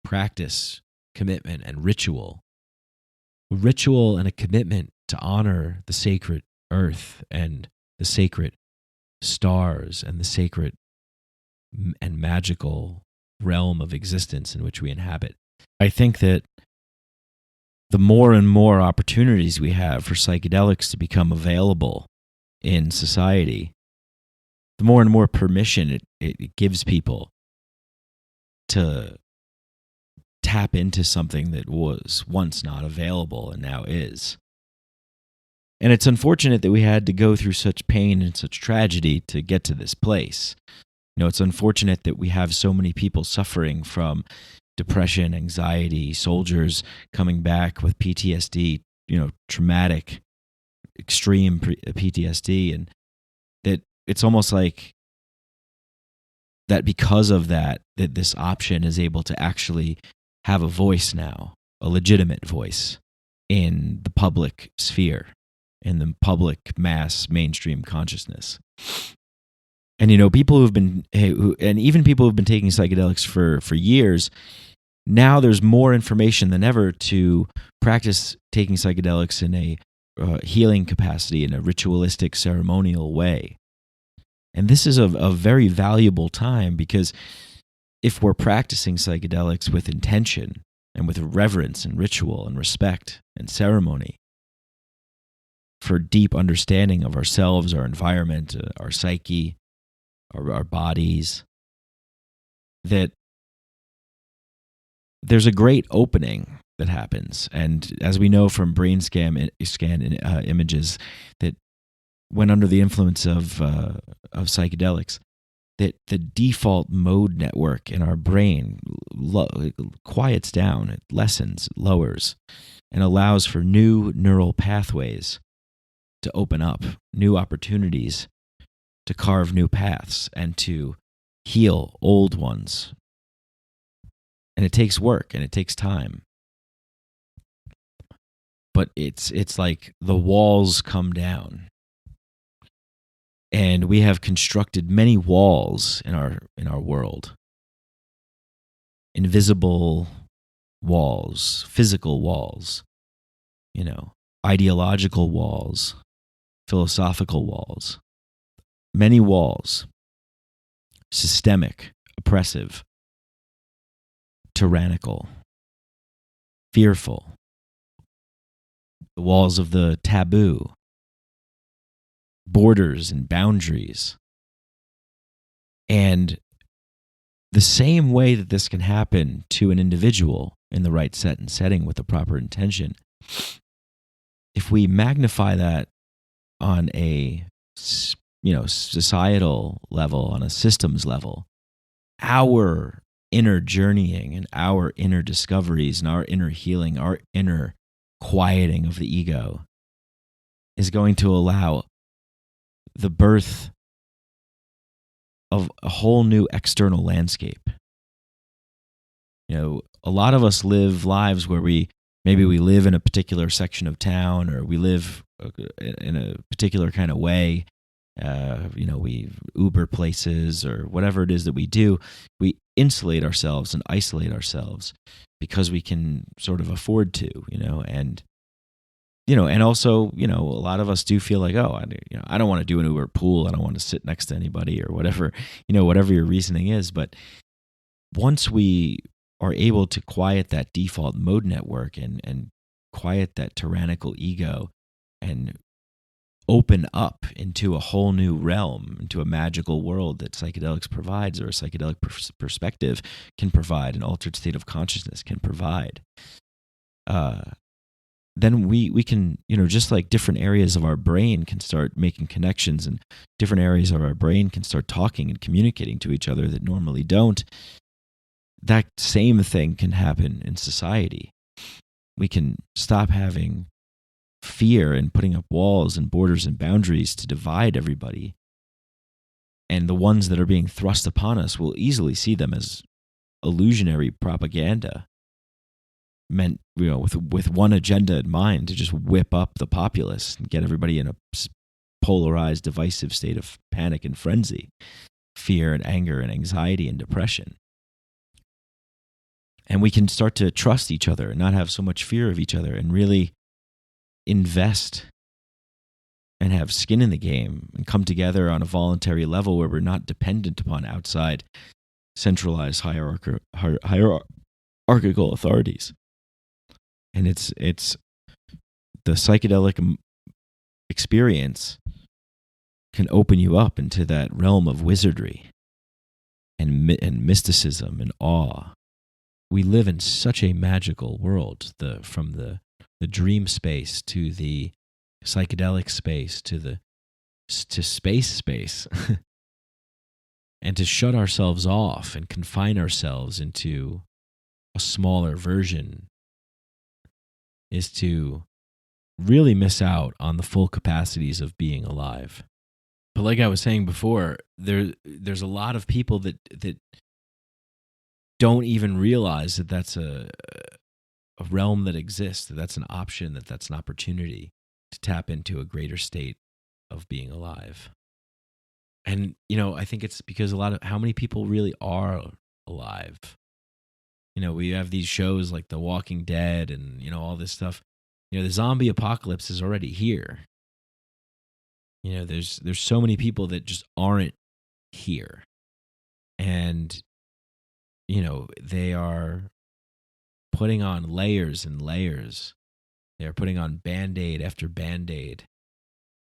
practice, commitment, and ritual. A ritual and a commitment to honor the sacred earth and the sacred stars and the sacred and magical realm of existence in which we inhabit. I think that the more and more opportunities we have for psychedelics to become available in society, the more and more permission it gives people to tap into something that was once not available and now is. And it's unfortunate that we had to go through such pain and such tragedy to get to this place. It's unfortunate that we have so many people suffering from depression, anxiety, soldiers coming back with PTSD, traumatic, extreme PTSD, and that it's almost like that because of that this option is able to actually have a voice now, a legitimate voice in the public sphere, in the public mass mainstream consciousness. And people who've been, and even people who've been taking psychedelics for years, now there's more information than ever to practice taking psychedelics in a healing capacity, in a ritualistic, ceremonial way. And this is a very valuable time, because if we're practicing psychedelics with intention and with reverence and ritual and respect and ceremony for deep understanding of ourselves, our environment, our psyche, our bodies, that there's a great opening that happens. And as we know from brain scan images, that when under the influence of psychedelics, that the default mode network in our brain quiets down, it lessens, it lowers, and allows for new neural pathways to open up, new opportunities to carve new paths and to heal old ones. And it takes work and it takes time. But it's like the walls come down. And we have constructed many walls in our world. Invisible walls, physical walls, ideological walls, philosophical walls. Many walls. Systemic, oppressive, tyrannical, fearful. The walls of the taboo. Borders and boundaries. And the same way that this can happen to an individual in the right set and setting with the proper intention, if we magnify that on a societal level, on a systems level, our inner journeying and our inner discoveries and our inner healing, our inner quieting of the ego is going to allow the birth of a whole new external landscape. A lot of us live lives where maybe we live in a particular section of town, or we live in a particular kind of way. We Uber places or whatever it is that we do. We insulate ourselves and isolate ourselves because we can sort of afford to, and also, a lot of us do feel like, I don't want to do an Uber pool. I don't want to sit next to anybody or whatever, whatever your reasoning is. But once we are able to quiet that default mode network and quiet that tyrannical ego and open up into a whole new realm, into a magical world that psychedelics provides, or a psychedelic perspective can provide, an altered state of consciousness can provide, then we can, just like different areas of our brain can start making connections, and different areas of our brain can start talking and communicating to each other that normally don't. That same thing can happen in society. We can stop having fear and putting up walls and borders and boundaries to divide everybody. And the ones that are being thrust upon us, will easily see them as illusionary propaganda meant, with one agenda in mind, to just whip up the populace and get everybody in a polarized, divisive state of panic and frenzy, fear and anger and anxiety and depression. And we can start to trust each other and not have so much fear of each other, and really invest and have skin in the game and come together on a voluntary level where we're not dependent upon outside centralized hierarchical authorities. And it's the psychedelic experience can open you up into that realm of wizardry and mysticism and awe. We live in such a magical world, from the dream space to the psychedelic space to space and to shut ourselves off and confine ourselves into a smaller version is to really miss out on the full capacities of being alive. But like I was saying before, there's a lot of people that don't even realize that that's a realm that exists, that that's an option, that that's an opportunity to tap into a greater state of being alive. And, I think it's because how many people really are alive? We have these shows like The Walking Dead and, all this stuff. The zombie apocalypse is already here. There's so many people that just aren't here. And, they are putting on layers and layers. They're putting on Band-Aid after Band-Aid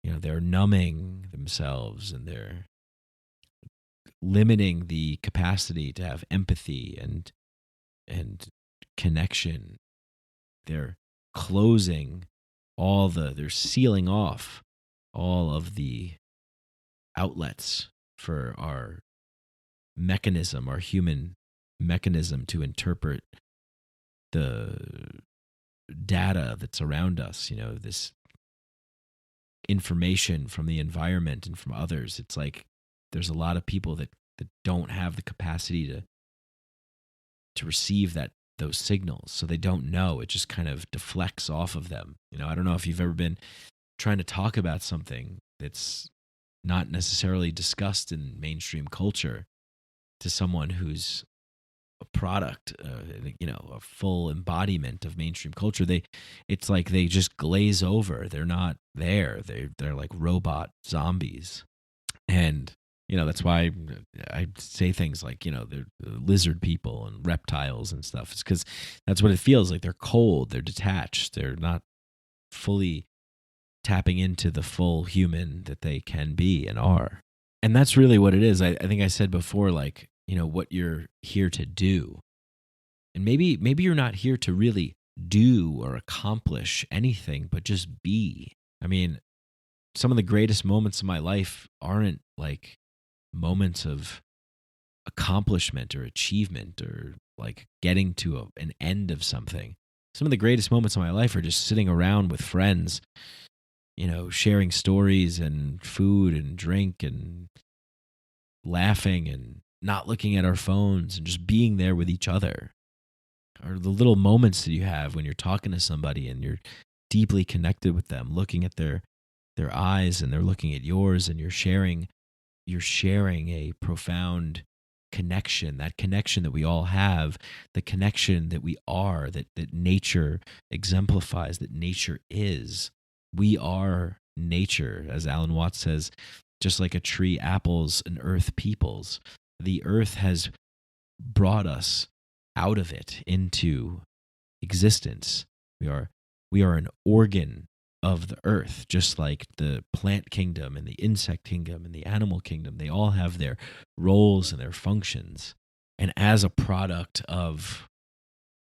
they're numbing themselves, and they're limiting the capacity to have empathy and connection. They're they're sealing off all of the outlets for our mechanism, our human mechanism to interpret the data that's around us, this information from the environment and from others. It's like there's a lot of people that don't have the capacity to receive those signals, so they don't know. It just kind of deflects off of them. I don't know if you've ever been trying to talk about something that's not necessarily discussed in mainstream culture to someone who's a product, a full embodiment of mainstream culture. It's like they just glaze over. They're not there. They're like robot zombies. And that's why I say things like, they're lizard people and reptiles and stuff. It's because that's what it feels like. They're cold. They're detached. They're not fully tapping into the full human that they can be and are. And that's really what it is. I think I said before, like, what you're here to do. And maybe you're not here to really do or accomplish anything, but just be. I mean, some of the greatest moments of my life aren't like moments of accomplishment or achievement or like getting to an end of something. Some of the greatest moments of my life are just sitting around with friends, sharing stories and food and drink and laughing and not looking at our phones and just being there with each other. Or the little moments that you have when you're talking to somebody and you're deeply connected with them, looking at their eyes and they're looking at yours, and you're sharing a profound connection, that connection that we all have, the connection that we are, that nature exemplifies, that nature is. We are nature, as Alan Watts says, just like a tree apples and earth peoples. The earth has brought us out of it into existence. We are an organ of the earth, just like the plant kingdom and the insect kingdom and the animal kingdom. They all have their roles and their functions. And as a product of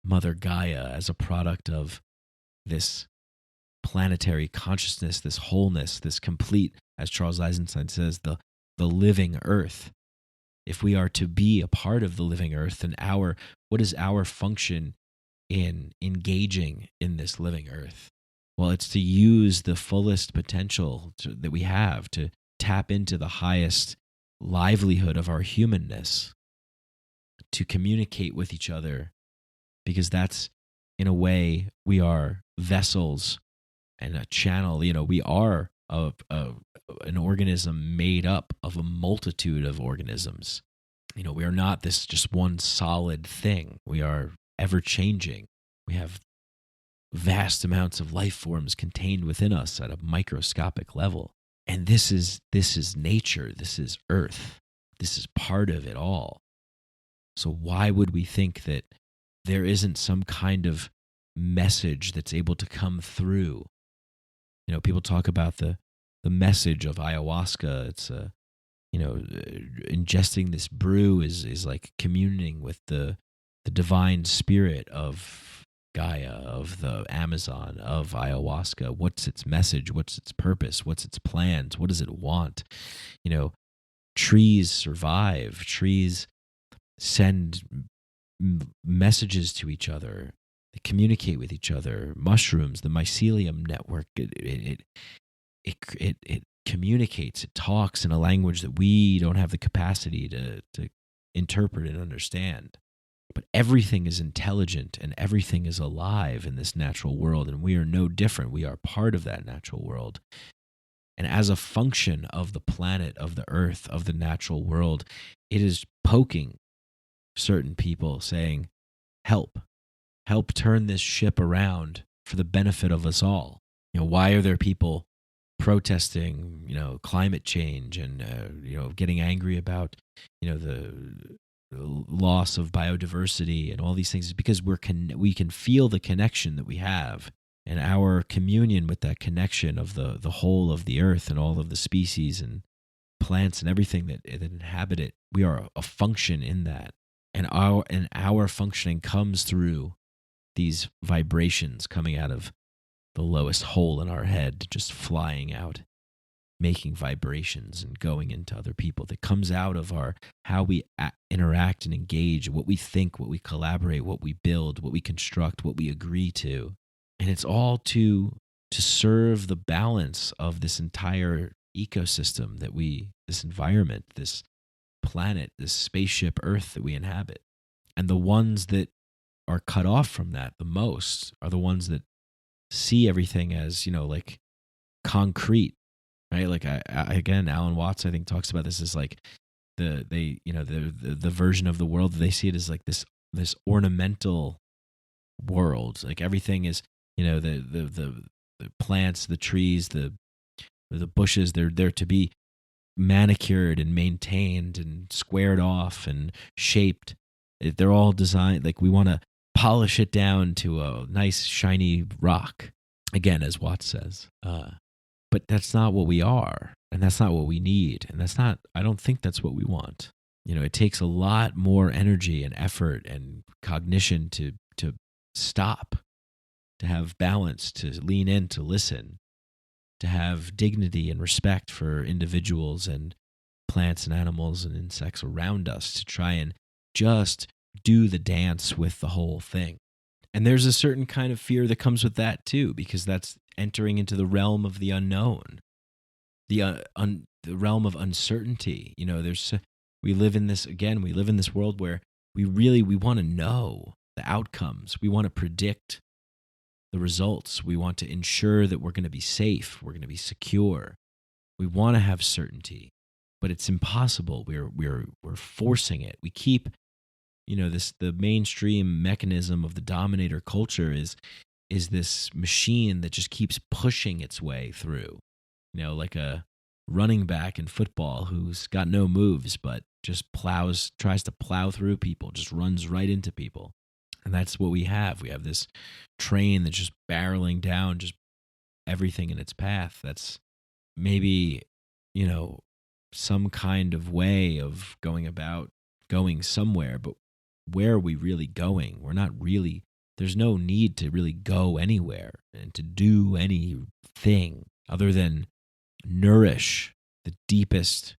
Mother Gaia, as a product of this planetary consciousness, this wholeness, this complete, as Charles Eisenstein says, the living earth. If we are to be a part of the living earth, then what is our function in engaging in this living earth? Well, it's to use the fullest potential that we have to tap into the highest livelihood of our humanness, to communicate with each other, because that's, in a way, we are vessels and a channel. We are an organism made up of a multitude of organisms. We are not this just one solid thing. We are ever changing. We have vast amounts of life forms contained within us at a microscopic level. And this is nature. This is earth. This is part of it all. So why would we think that there isn't some kind of message that's able to come through? People talk about the message of ayahuasca. It's ingesting this brew is like communing with the divine spirit of Gaia, of the Amazon, of ayahuasca. What's its message? What's its purpose? What's its plans? What does it want? Trees survive. Trees send messages to each other. They communicate with each other. Mushrooms, the mycelium network, it communicates. It talks in a language that we don't have the capacity to interpret and understand. But everything is intelligent and everything is alive in this natural world, and we are no different. We are part of that natural world. And as a function of the planet, of the earth, of the natural world, it is poking certain people, saying, help turn this ship around for the benefit of us all. Why are there people protesting, climate change and, getting angry about, the loss of biodiversity and all these things? Is because we can feel the connection that we have. and our communion with that connection of the whole of the earth and all of the species and plants and everything that inhabit it. We are a function in that, and our functioning comes through these vibrations coming out of the lowest hole in our head, just flying out, making vibrations and going into other people. That comes out of how we interact and engage, what we think, what we collaborate, what we build, what we construct, what we agree to. And it's all to serve the balance of this entire ecosystem this environment, this planet, this spaceship Earth that we inhabit. And the ones that are cut off from that the most are the ones that see everything as, like concrete, right? Like again, Alan Watts, I think, talks about this as like the version of the world that they see it as like this ornamental world. Like everything is, the plants, the trees, the bushes, they're there to be manicured and maintained and squared off and shaped. They're all designed, like we want to polish it down to a nice shiny rock, again, as Watts says. But that's not what we are, and that's not what we need, and I don't think that's what we want. It takes a lot more energy and effort and cognition to stop, to have balance, to lean in, to listen, to have dignity and respect for individuals and plants and animals and insects around us, to try and just do the dance with the whole thing. And there's a certain kind of fear that comes with that too, because that's entering into the realm of the unknown, the realm of uncertainty. We live in this world where we want to know the outcomes. We want to predict the results. We want to ensure that we're going to be safe. We're going to be secure. We want to have certainty, but it's impossible. We're forcing it. We keep, the mainstream mechanism of the dominator culture is this machine that just keeps pushing its way through, like a running back in football who's got no moves, but just tries to plow through people, just runs right into people. And that's what we have. We have this train that's just barreling down just everything in its path. That's maybe, some kind of way of going somewhere, but where are we really going? We're not really, there's no need to really go anywhere and to do anything other than nourish the deepest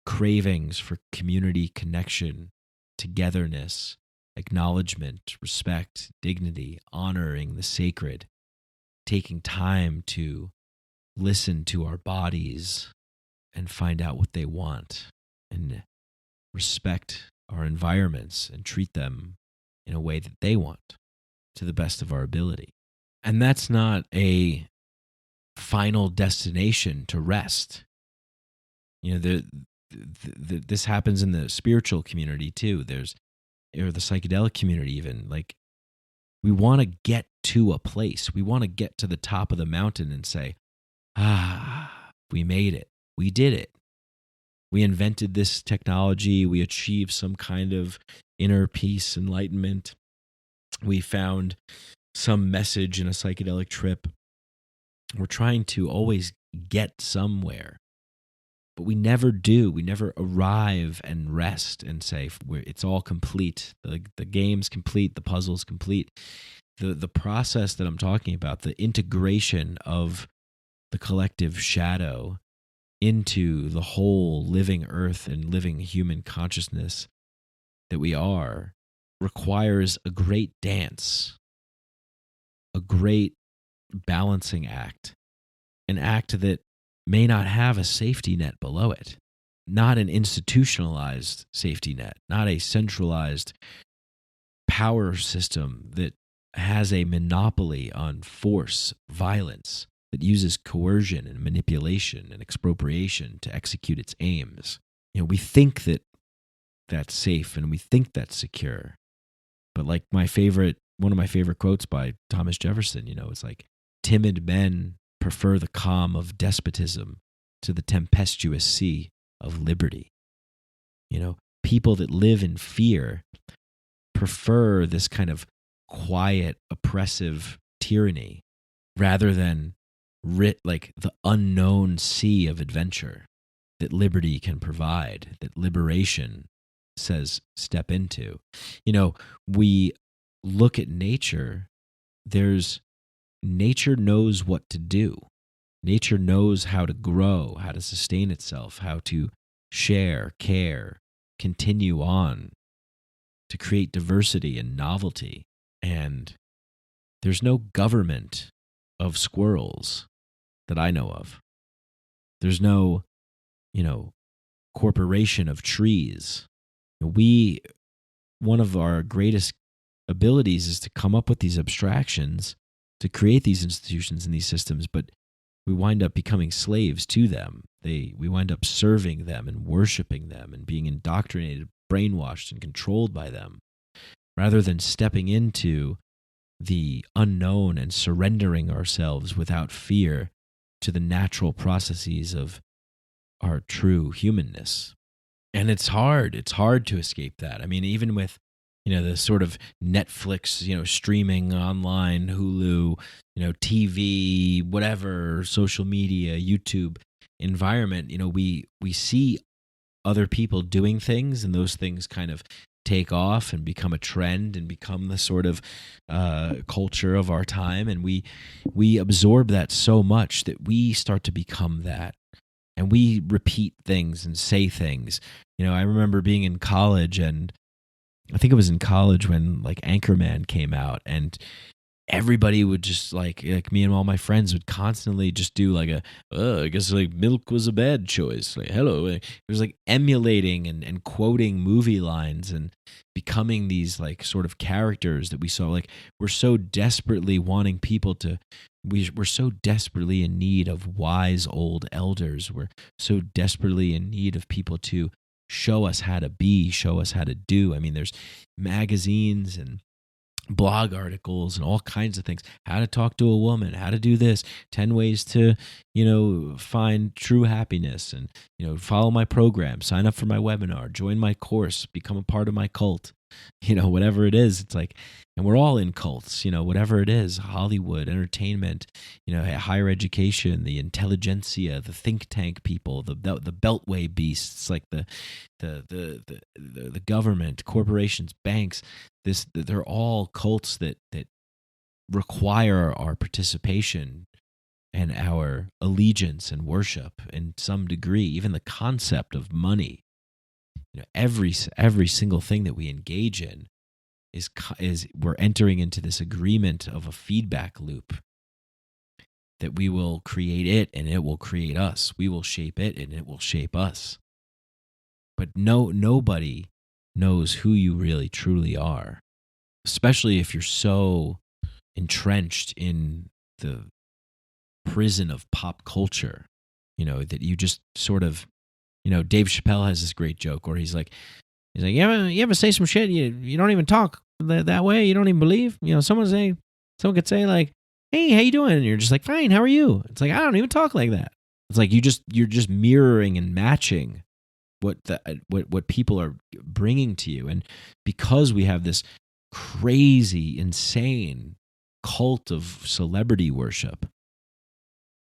cravings for community, connection, togetherness, acknowledgement, respect, dignity, honoring the sacred, taking time to listen to our bodies and find out what they want, and respect our environments and treat them in a way that they want to the best of our ability. And that's not a final destination to rest. This happens in the spiritual community too. Or the psychedelic community even. Like, we want to get to a place. We want to get to the top of the mountain and say, we made it. We did it. We invented this technology. We achieved some kind of inner peace, enlightenment. We found some message in a psychedelic trip. We're trying to always get somewhere. But we never do. We never arrive and rest and say, it's all complete. The game's complete. The puzzle's complete. The process that I'm talking about, the integration of the collective shadow into the whole living earth and living human consciousness that we are, requires a great dance, a great balancing act, an act that may not have a safety net below it, not an institutionalized safety net, not a centralized power system that has a monopoly on force, violence, that uses coercion and manipulation and expropriation to execute its aims. We think that that's safe and we think that's secure. But like one of my favorite quotes by Thomas Jefferson, it's like, timid men prefer the calm of despotism to the tempestuous sea of liberty. People that live in fear prefer this kind of quiet, oppressive tyranny rather than like the unknown sea of adventure that liberty can provide, that liberation says step into. We look at nature, nature knows what to do. Nature knows how to grow, how to sustain itself, how to share, care, continue on, to create diversity and novelty. And there's no government of squirrels that I know of. There's no, corporation of trees. One of our greatest abilities is to come up with these abstractions, to create these institutions and these systems, but we wind up becoming slaves to them. We wind up serving them and worshiping them and being indoctrinated, brainwashed, and controlled by them, rather than stepping into the unknown and surrendering ourselves without fear to the natural processes of our true humanness. And it's hard to escape that. I mean, even with, the sort of Netflix, streaming online, Hulu, TV, whatever, social media, YouTube environment, we see other people doing things, and those things kind of take off and become a trend and become the sort of culture of our time. And we absorb that so much that we start to become that. And we repeat things and say things. I remember being in college, and I think it was in college when like Anchorman came out, and everybody would just like me and all my friends would constantly just do like I guess like milk was a bad choice. Like, hello. It was like emulating and quoting movie lines and becoming these like sort of characters that we saw. Like we're so desperately wanting people to, we're so desperately in need of wise old elders. We're so desperately in need of people to show us how to be, show us how to do. I mean, there's magazines and blog articles and all kinds of things, how to talk to a woman, how to do this, 10 ways to, find true happiness, and, follow my program, sign up for my webinar, join my course, become a part of my cult, whatever it is. It's like, and we're all in cults, whatever it is, Hollywood, entertainment, higher education, the intelligentsia, the think tank people, the beltway beasts, like the government, corporations, banks. They're all cults that require our participation and our allegiance and worship in some degree. Even the concept of money, every single thing that we engage in is we're entering into this agreement of a feedback loop that we will create it and it will create us. We will shape it and it will shape us. But nobody knows who you really truly are, especially if you're so entrenched in the prison of pop culture, that you just sort of, Dave Chappelle has this great joke where he's like, you ever say some shit you don't even talk that way, you don't even believe, someone could say like, hey, how you doing? And you're just like, fine, how are you? It's like, I don't even talk like that. It's like you're just mirroring and matching what people are bringing to you. And because we have this crazy, insane cult of celebrity worship,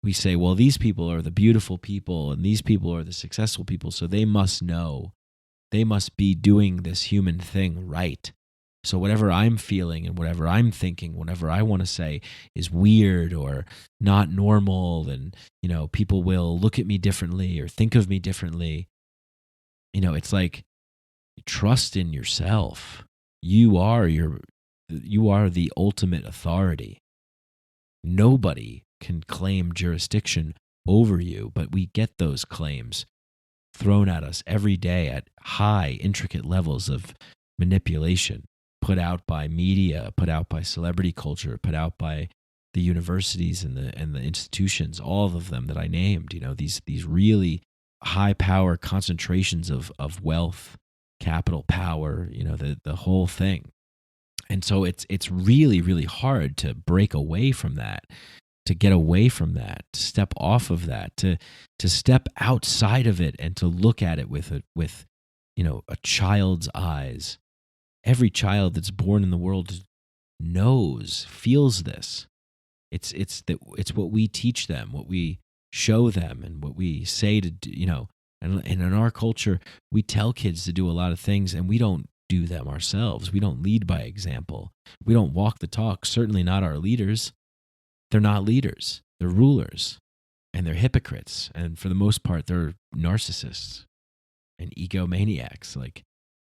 we say, well, these people are the beautiful people and these people are the successful people, so they must know, they must be doing this human thing right. So whatever I'm feeling and whatever I'm thinking, whatever I want to say is weird or not normal, and people will look at me differently or think of me differently. It's like, trust in yourself. You are the ultimate authority. Nobody can claim jurisdiction over you, but we get those claims thrown at us every day at high, intricate levels of manipulation, put out by media, put out by celebrity culture, put out by the universities and the institutions, all of them that I named. These really high power concentrations of wealth, capital, power, the whole thing. And so it's really, really hard to break away from that, to get away from that, to step off of that, to step outside of it and to look at it with a child's eyes. Every child that's born in the world knows, feels this. It's what we teach them, what we show them, and what we say to do, And in our culture, we tell kids to do a lot of things, and we don't do them ourselves. We don't lead by example. We don't walk the talk. Certainly not our leaders. They're not leaders. They're rulers, and they're hypocrites. And for the most part, they're narcissists and egomaniacs.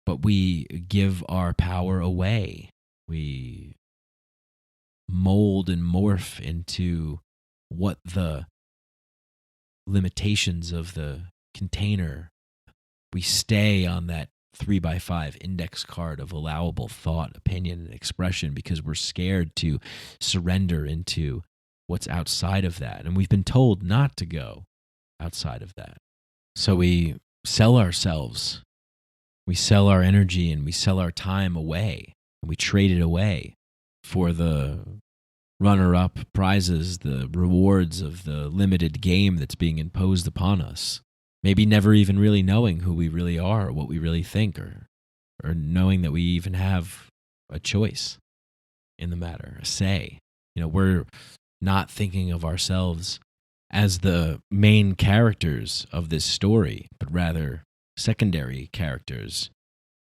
But we give our power away. We mold and morph into what the limitations of the container. We stay on that 3x5 index card of allowable thought, opinion, and expression because we're scared to surrender into what's outside of that. And we've been told not to go outside of that. So we sell ourselves, we sell our energy, and we sell our time away, and we trade it away for the runner-up prizes, the rewards of the limited game that's being imposed upon us. Maybe never even really knowing who we really are, or what we really think, or knowing that we even have a choice in the matter, a say. We're not thinking of ourselves as the main characters of this story, but rather secondary characters,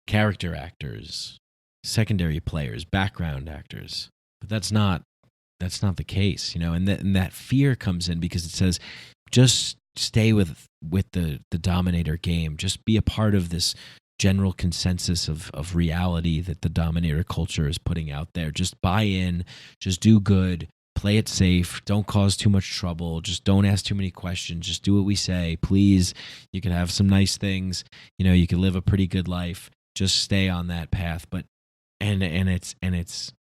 character actors, secondary players, background actors. But that's not the case, and that fear comes in because it says, just stay with the Dominator game. Just be a part of this general consensus of reality that the Dominator culture is putting out there. Just buy in, just do good, play it safe, don't cause too much trouble, just don't ask too many questions, just do what we say, please. You can have some nice things, you can live a pretty good life, just stay on that path. But and it's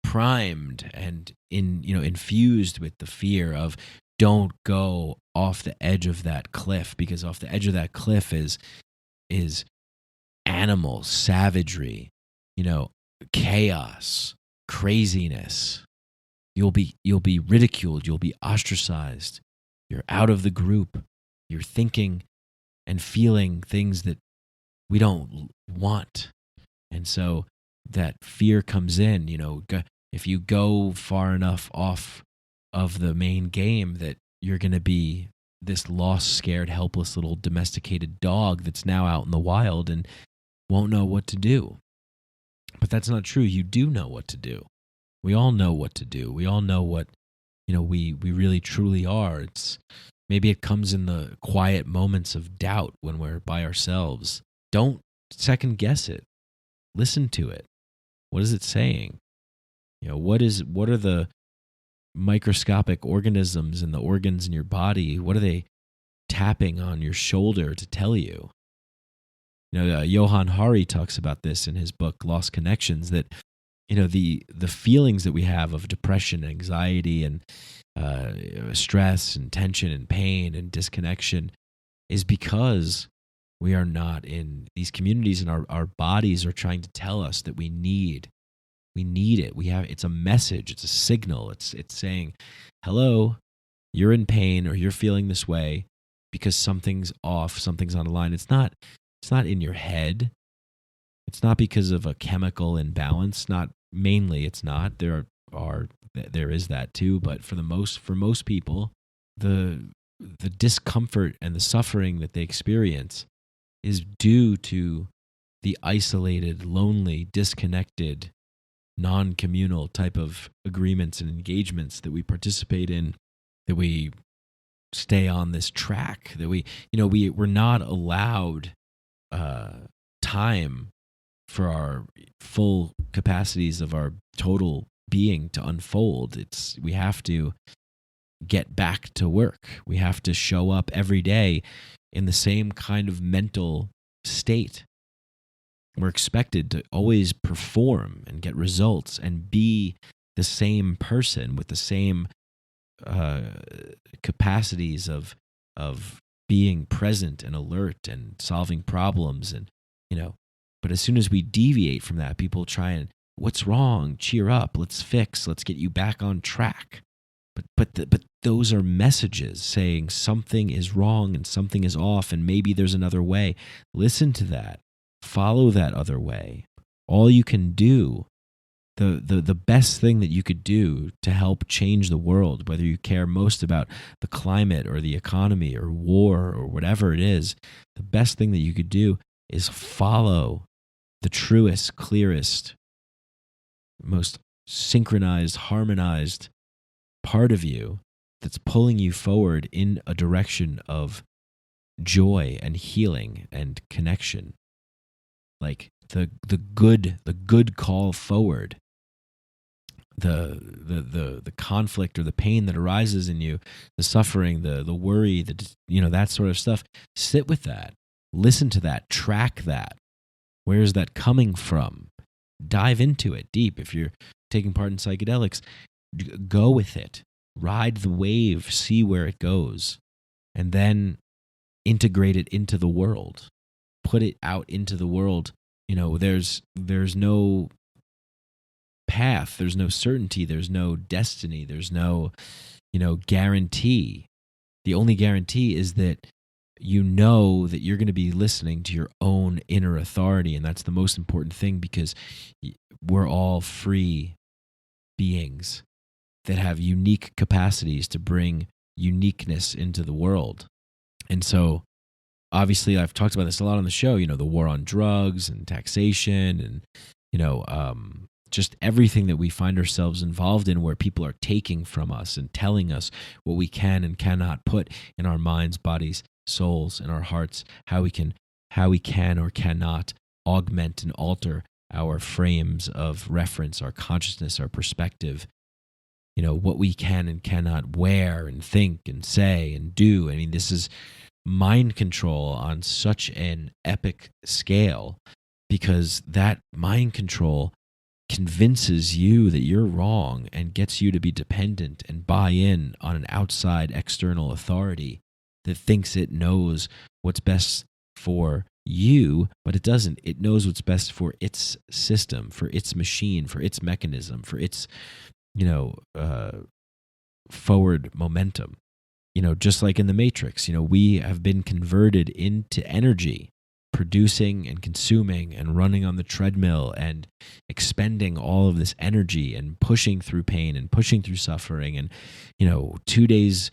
primed and infused with the fear of, don't go off the edge of that cliff, because off the edge of that cliff is animals, savagery, chaos, craziness. You'll be ridiculed, you'll be ostracized. You're out of the group. You're thinking and feeling things that we don't want. And so that fear comes in, if you go far enough off of the main game, that you're going to be this lost, scared, helpless little domesticated dog that's now out in the wild and won't know what to do. But that's not true. You do know what to do. We all know what to do. We all know what, we really truly are. Maybe it comes in the quiet moments of doubt when we're by ourselves. Don't second guess it. Listen to it. What is it saying? What are the microscopic organisms and the organs in your body? What are they tapping on your shoulder to tell you? Johann Hari talks about this in his book Lost Connections, that the feelings that we have of depression, anxiety, and stress and tension and pain and disconnection is because we are not in these communities, and our bodies are trying to tell us that we need it. It's a message, it's a signal. It's saying, hello, you're in pain, or you're feeling this way because something's off, something's on the line. It's not in your head. It's not because of a chemical imbalance. It's not. There is that too, but for most people, the discomfort and the suffering that they experience is due to the isolated, lonely, disconnected, non-communal type of agreements and engagements that we participate in, that we stay on this track, that we're not allowed time for our full capacities of our total being to unfold. We have to get back to work. We have to show up every day in the same kind of mental state. We're expected to always perform and get results and be the same person with the same capacities of being present and alert and solving problems, and but as soon as we deviate from that, people try and, what's wrong? Cheer up, let's fix, let's get you back on track. But those are messages saying something is wrong and something is off, and maybe there's another way. Listen to that. Follow that other way. All you can do the best thing that you could do to help change the world, whether you care most about the climate or the economy or war or whatever it is, the best thing that you could do is follow the truest, clearest, most synchronized, harmonized part of you that's pulling you forward in a direction of joy and healing and connection. Like the good call forward, the conflict or the pain that arises in you, the suffering, the worry, that sort of stuff. Sit with that, listen to that, track that. Where is that coming from? Dive into it deep. If you're taking part in psychedelics, go with it, ride the wave, see where it goes, and then integrate it into the world. Put it out into the world. There's no path, there's no certainty, there's no destiny, there's no, guarantee. The only guarantee is that that you're going to be listening to your own inner authority, and that's the most important thing, because we're all free beings that have unique capacities to bring uniqueness into the world. And so obviously I've talked about this a lot on the show, the war on drugs and taxation and, just everything that we find ourselves involved in, where people are taking from us and telling us what we can and cannot put in our minds, bodies, souls, and our hearts, how we can or cannot augment and alter our frames of reference, our consciousness, our perspective, what we can and cannot wear and think and say and do. I mean, this is mind control on such an epic scale, because that mind control convinces you that you're wrong and gets you to be dependent and buy in on an outside external authority that thinks it knows what's best for you, but it doesn't. It knows what's best for its system, for its machine, for its mechanism, for its, forward momentum. Just like in the Matrix, we have been converted into energy, producing and consuming and running on the treadmill and expending all of this energy and pushing through pain and pushing through suffering. And, 2 days,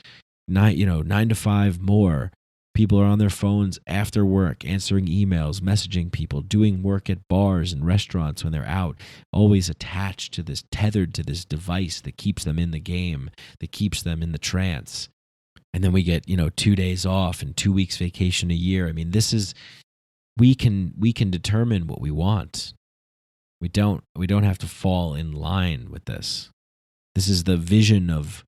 9 to 5 more. People are on their phones after work, answering emails, messaging people, doing work at bars and restaurants when they're out, always attached to this, tethered to this device that keeps them in the game, that keeps them in the trance. And then we get, 2 days off and 2 weeks vacation a year. I mean, we can determine what we want. We don't have to fall in line with this. This is the vision of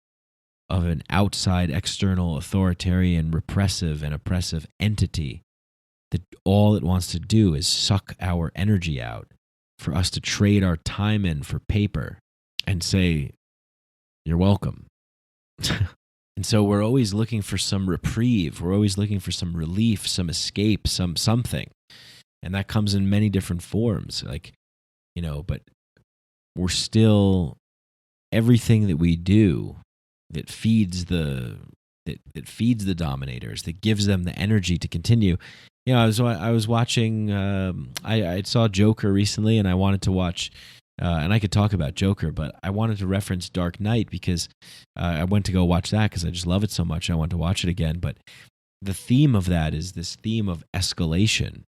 an outside, external, authoritarian, repressive and oppressive entity that all it wants to do is suck our energy out for us to trade our time in for paper and say, you're welcome. And so we're always looking for some reprieve. We're always looking for some relief, some escape, something. And that comes in many different forms. But we're still, everything that we do that feeds the dominators, that gives them the energy to continue. I was watching, I saw Joker recently, and I wanted to watch, and I could talk about Joker, but I wanted to reference Dark Knight because I went to go watch that because I just love it so much. I want to watch it again. But the theme of that is this theme of escalation.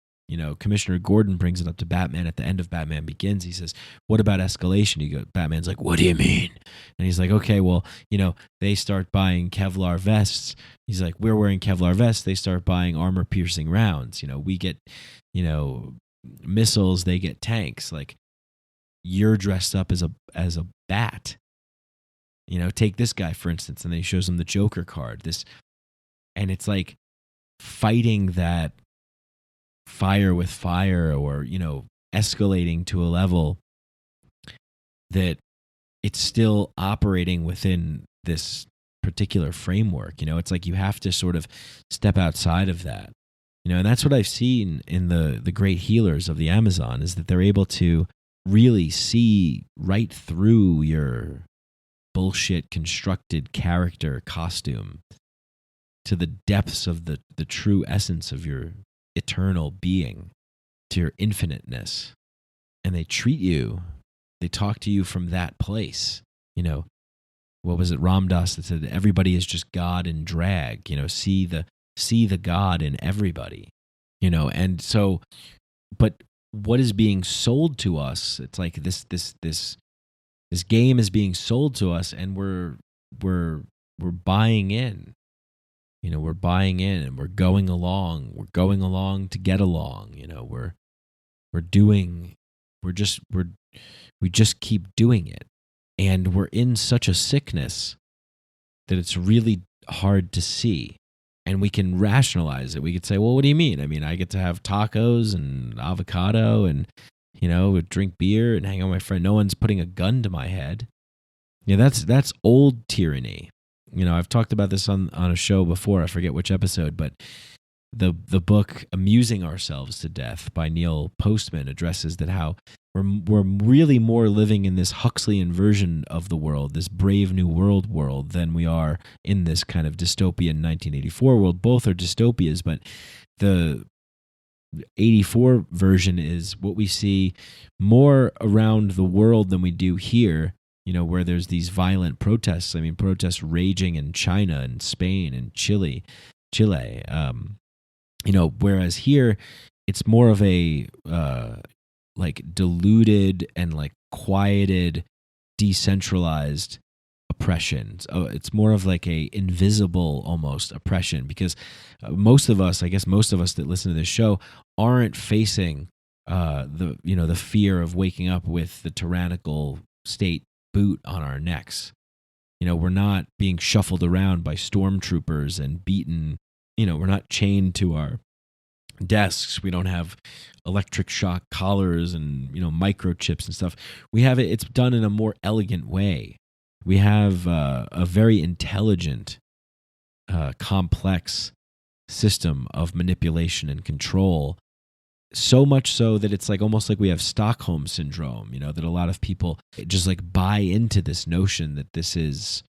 Commissioner Gordon brings it up to Batman at the end of Batman Begins. He says, what about escalation? Batman's like, what do you mean? And he's like, okay, well, they start buying Kevlar vests. He's like, we're wearing Kevlar vests. They start buying armor-piercing rounds. We get, missiles. They get tanks. Like, you're dressed up as a bat. Take this guy, for instance, and then he shows him the Joker card. And it's like fighting that fire with fire, or escalating to a level that it's still operating within this particular framework. It's like you have to sort of step outside of that. And that's what I've seen in the great healers of the Amazon, is that they're able to really see right through your bullshit constructed character costume to the depths of the true essence of your eternal being, to your infiniteness. And they treat you They talk to you from that place. You know, what was it, Ram Dass, that said everybody is just God in drag. You know, see the God in everybody. You know, and so, but what is being sold to us? It's like this game is being sold to us, and we're buying in. You know, we're buying in, and we're going along. We're going along to get along. You know, we just keep doing it, and we're in such a sickness that it's really hard to see. And we can rationalize it. We could say, well, what do you mean? I mean, I get to have tacos and avocado and, you know, drink beer and hang out with my friend. No one's putting a gun to my head. Yeah, that's old tyranny. You know, I've talked about this on a show before. I forget which episode, but the book Amusing Ourselves to Death by Neil Postman addresses that how we're really more living in this Huxleyan version of the world, this Brave New World, than we are in this kind of dystopian 1984 world. Both are dystopias, but the 84 version is what we see more around the world than we do here, you know, where there's these violent protests. I mean, protests raging in China and Spain and Chile. You know, whereas here it's more of a like diluted and like quieted, decentralized oppression. So it's more of like a invisible almost oppression, because most of us that listen to this show aren't facing the fear of waking up with the tyrannical state boot on our necks. You know, we're not being shuffled around by stormtroopers and beaten. You know, we're not chained to our desks. We don't have electric shock collars and, you know, microchips and stuff. We have it. It's done in a more elegant way. We have a very intelligent, complex system of manipulation and control. So much so that it's like almost like we have Stockholm syndrome. You know, that a lot of people just like buy into this notion that this is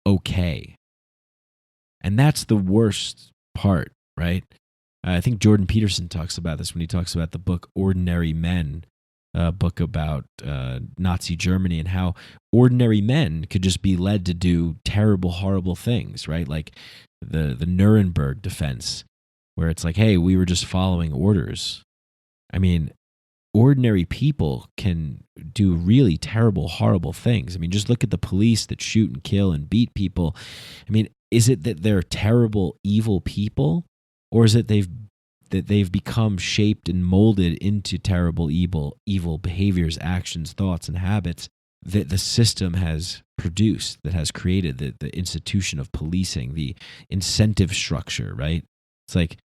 okay, and that's the worst part, right? I think Jordan Peterson talks about this when he talks about the book Ordinary Men, a book about Nazi Germany, and how ordinary men could just be led to do terrible, horrible things, right? Like the Nuremberg defense, where it's like, hey, we were just following orders. I mean, ordinary people can do really terrible, horrible things. I mean, just look at the police that shoot and kill and beat people. I mean, is it that they're terrible, evil people? Or is it that they've become shaped and molded into terrible, evil behaviors, actions, thoughts, and habits that the system has produced, that has created the institution of policing, the incentive structure, right? It's like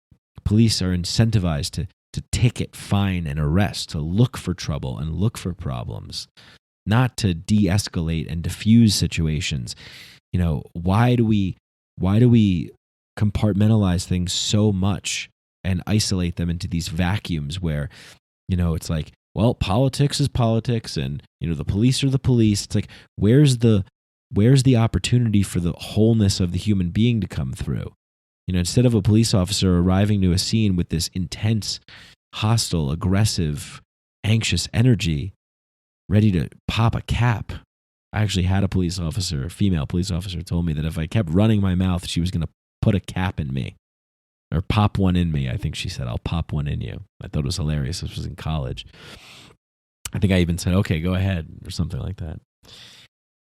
police are incentivized to ticket, fine, and arrest, to look for trouble and look for problems, not to de-escalate and diffuse situations. You know, why do we compartmentalize things so much and isolate them into these vacuums where, you know, it's like, well, politics is politics, and, you know, the police are the police. It's like, where's the opportunity for the wholeness of the human being to come through? You know, instead of a police officer arriving to a scene with this intense, hostile, aggressive, anxious energy, ready to pop a cap. I actually had a female police officer told me that if I kept running my mouth, she was going to put a cap in me, or pop one in me. I think she said, I'll pop one in you. I thought it was hilarious. This was in college. I think I even said, okay, go ahead, or something like that.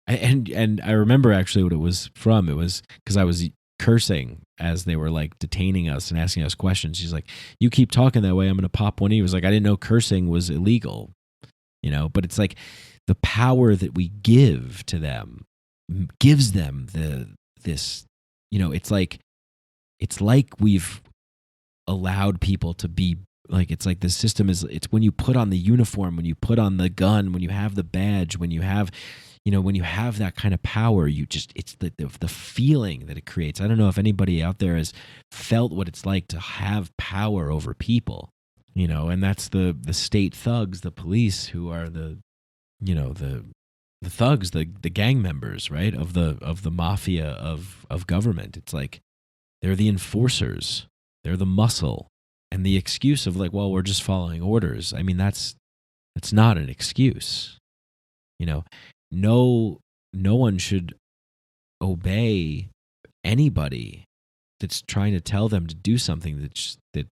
And I remember actually what it was from. It was because I was cursing as they were like detaining us and asking us questions. She's like, you keep talking that way, I'm going to pop one in you. It was like, I didn't know cursing was illegal, you know, but it's like the power that we give to them gives them this, you know, it's like we've allowed people to be like, it's like the system is, it's when you put on the uniform, when you put on the gun, when you have the badge, when you have, you know, when you have that kind of power, you just, it's the feeling that it creates. I don't know if anybody out there has felt what it's like to have power over people, you know, and that's the state thugs, the police, who are the, you know, the thugs, the gang members, right, of the mafia of government. It's like they're the enforcers, they're the muscle, and the excuse of like, well, we're just following orders. I mean, that's It's not an excuse. No one should obey anybody that's trying to tell them to do something that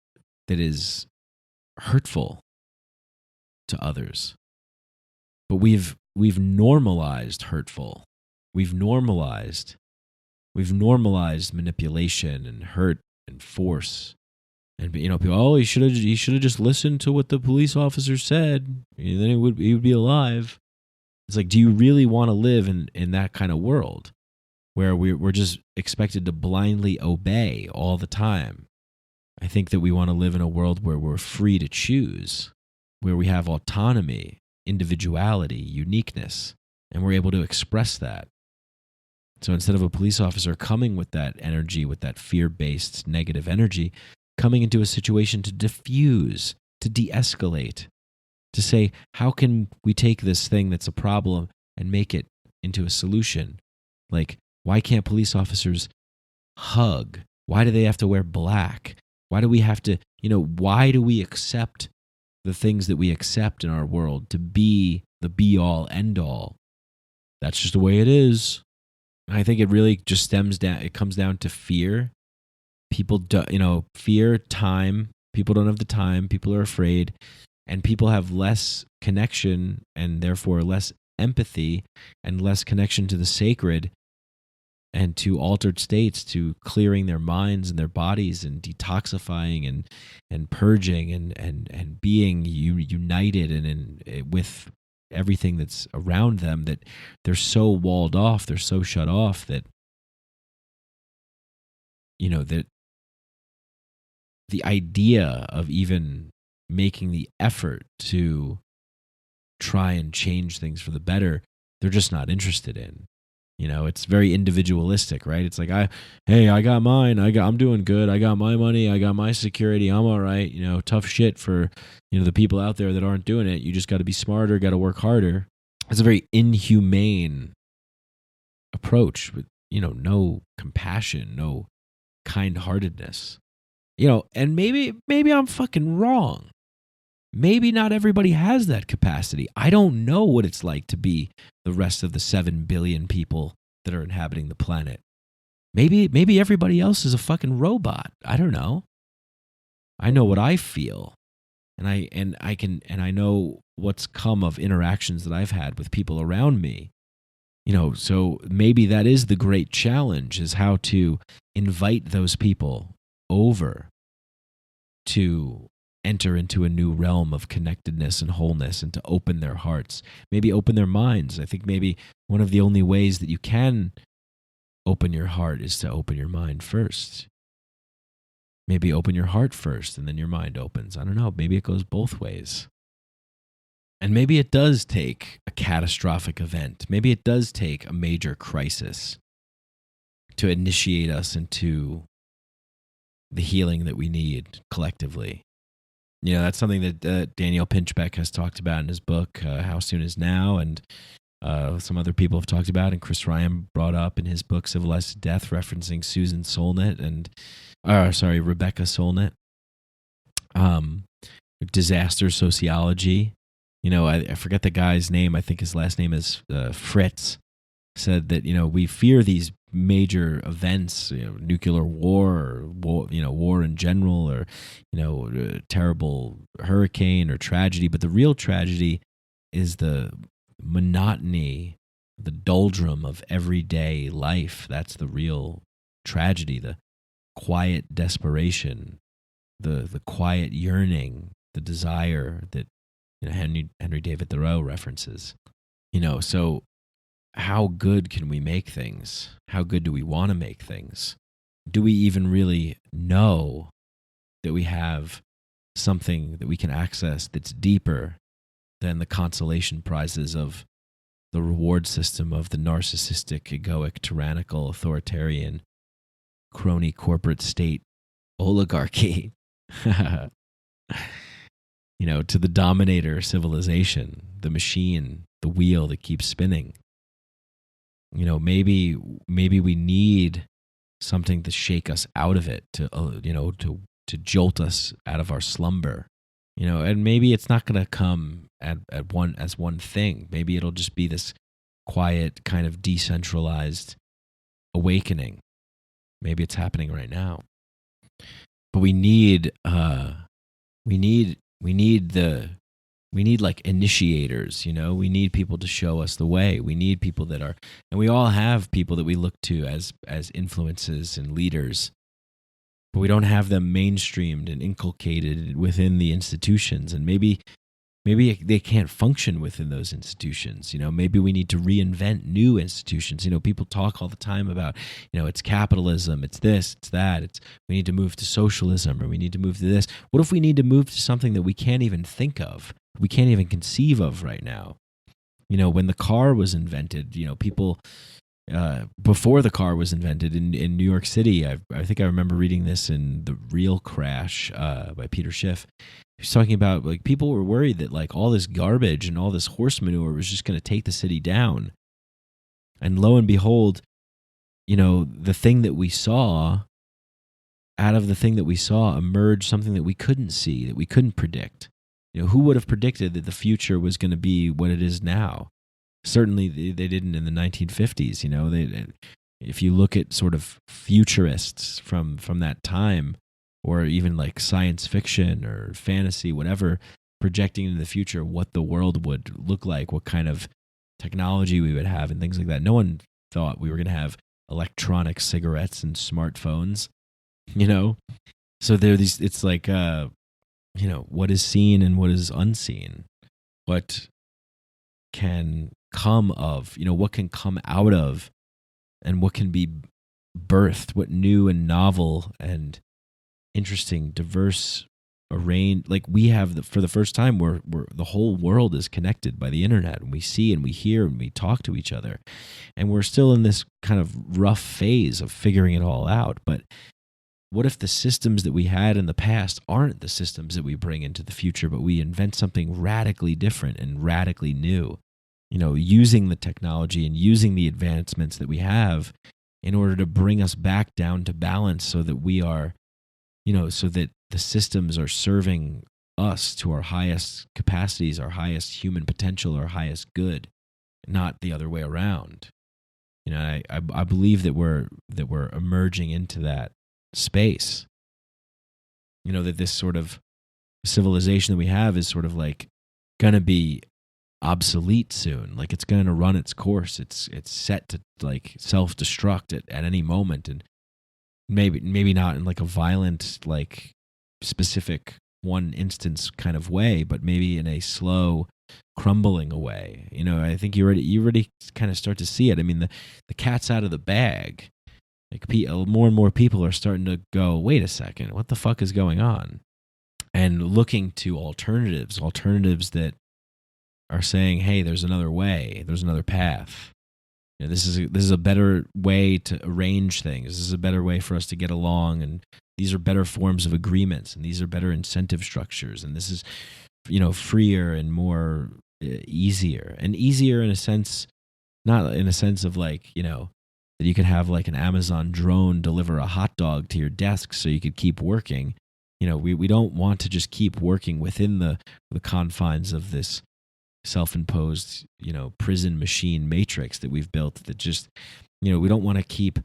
is hurtful to others. But we've normalized hurtful. We've normalized manipulation and hurt and force. And people, he should have just listened to what the police officer said, and then he would be alive. It's like, do you really want to live in that kind of world where we're just expected to blindly obey all the time? I think that we want to live in a world where we're free to choose, where we have autonomy, individuality, uniqueness, and we're able to express that. So instead of a police officer coming with that energy, with that fear-based negative energy, coming into a situation to diffuse, to de-escalate, to say, how can we take this thing that's a problem and make it into a solution? Like, why can't police officers hug? Why do they have to wear black? Why do we have to, why do we accept the things that we accept in our world to be the be-all, end-all? That's just the way it is. I think it really just it comes down to fear. People do, fear, time. People don't have the time. People are afraid. And people have less connection and therefore less empathy and less connection to the sacred and to altered states, to clearing their minds and their bodies and detoxifying and purging and being united and with everything that's around them, that they're so walled off, they're so shut off that that the idea of even making the effort to try and change things for the better, they're just not interested in. It's very individualistic, right? It's like, I got mine. I'm doing good. I got my money. I got my security. I'm all right. Tough shit for, the people out there that aren't doing it. You just got to be smarter, got to work harder. It's a very inhumane approach with, no compassion, no kind-heartedness. And maybe I'm fucking wrong. Maybe not everybody has that capacity. I don't know what it's like to be the rest of the 7 billion people that are inhabiting the planet. Maybe everybody else is a fucking robot. I don't know. I know what I feel. And I know what's come of interactions that I've had with people around me. So maybe that is the great challenge, is how to invite those people over to enter into a new realm of connectedness and wholeness, and to open their hearts, maybe open their minds. I think maybe one of the only ways that you can open your heart is to open your mind first. Maybe open your heart first and then your mind opens. I don't know. Maybe it goes both ways. And maybe it does take a catastrophic event. Maybe it does take a major crisis to initiate us into the healing that we need collectively. That's something that Daniel Pinchbeck has talked about in his book, How Soon Is Now, and some other people have talked about, and Chris Ryan brought up in his book, Civilized Death, referencing Susan Solnit Rebecca Solnit. Disaster sociology. I forget the guy's name. I think his last name is Fritz. Said that, we fear these major events, nuclear war, or war in general, or a terrible hurricane or tragedy, but the real tragedy is the monotony, the doldrum of everyday life. That's the real tragedy, the quiet desperation, the quiet yearning, the desire that Henry David Thoreau references. So how good can we make things? How good do we want to make things? Do we even really know that we have something that we can access that's deeper than the consolation prizes of the reward system of the narcissistic, egoic, tyrannical, authoritarian, crony corporate state oligarchy? To the dominator civilization, the machine, the wheel that keeps spinning. Maybe we need something to shake us out of it, to jolt us out of our slumber. And maybe it's not going to come at one thing. Maybe it'll just be this quiet kind of decentralized awakening. Maybe it's happening right now. But we need like initiators, we need people to show us the way. We need people that are, and we all have people that we look to as influences and leaders, but we don't have them mainstreamed and inculcated within the institutions. And maybe they can't function within those institutions. Maybe we need to reinvent new institutions. People talk all the time about, it's capitalism, it's this, it's that, we need to move to socialism, or we need to move to this. What if we need to move to something that we can't even think of? We can't even conceive of right now. When the car was invented, people, before the car was invented in New York City, I think I remember reading this in The Real Crash by Peter Schiff. He's talking about, like, people were worried that, like, all this garbage and all this horse manure was just going to take the city down. And lo and behold, the thing that we saw, out of the thing that we saw emerged something that we couldn't see, that we couldn't predict. Who would have predicted that the future was going to be what it is now? Certainly they didn't in the 1950s. If you look at sort of futurists from that time, or even like science fiction or fantasy, whatever, projecting into the future what the world would look like, what kind of technology we would have and things like that. No one thought we were going to have electronic cigarettes and smartphones, So there are these, it's like, what is seen and what is unseen, what can come of, what can come out of, and what can be birthed, what new and novel and interesting, diverse, arranged. Like, we have for the first time, we're the whole world is connected by the internet, and we see and we hear and we talk to each other, and we're still in this kind of rough phase of figuring it all out. But what if the systems that we had in the past aren't the systems that we bring into the future, but we invent something radically different and radically new, using the technology and using the advancements that we have in order to bring us back down to balance, so that we are, so that the systems are serving us to our highest capacities, our highest human potential, our highest good, not the other way around. I believe that we're emerging into that space. That this sort of civilization that we have is sort of like gonna be obsolete soon. Like, it's gonna run its course. It's set to, like, self-destruct at any moment, and maybe not in like a violent, like, specific one instance kind of way, but maybe in a slow crumbling away. I think you already kind of start to see it. I mean, the cat's out of the bag. Like, more and more people are starting to go, wait a second, what the fuck is going on? And looking to alternatives that are saying, hey, there's another way, there's another path. This is a better way to arrange things. This is a better way for us to get along, and these are better forms of agreements, and these are better incentive structures, and this is, freer and more easier in a sense, not in a sense of like, that you could have like an Amazon drone deliver a hot dog to your desk so you could keep working. We don't want to just keep working within the confines of this self-imposed, prison machine matrix that we've built, that just, we don't want to keep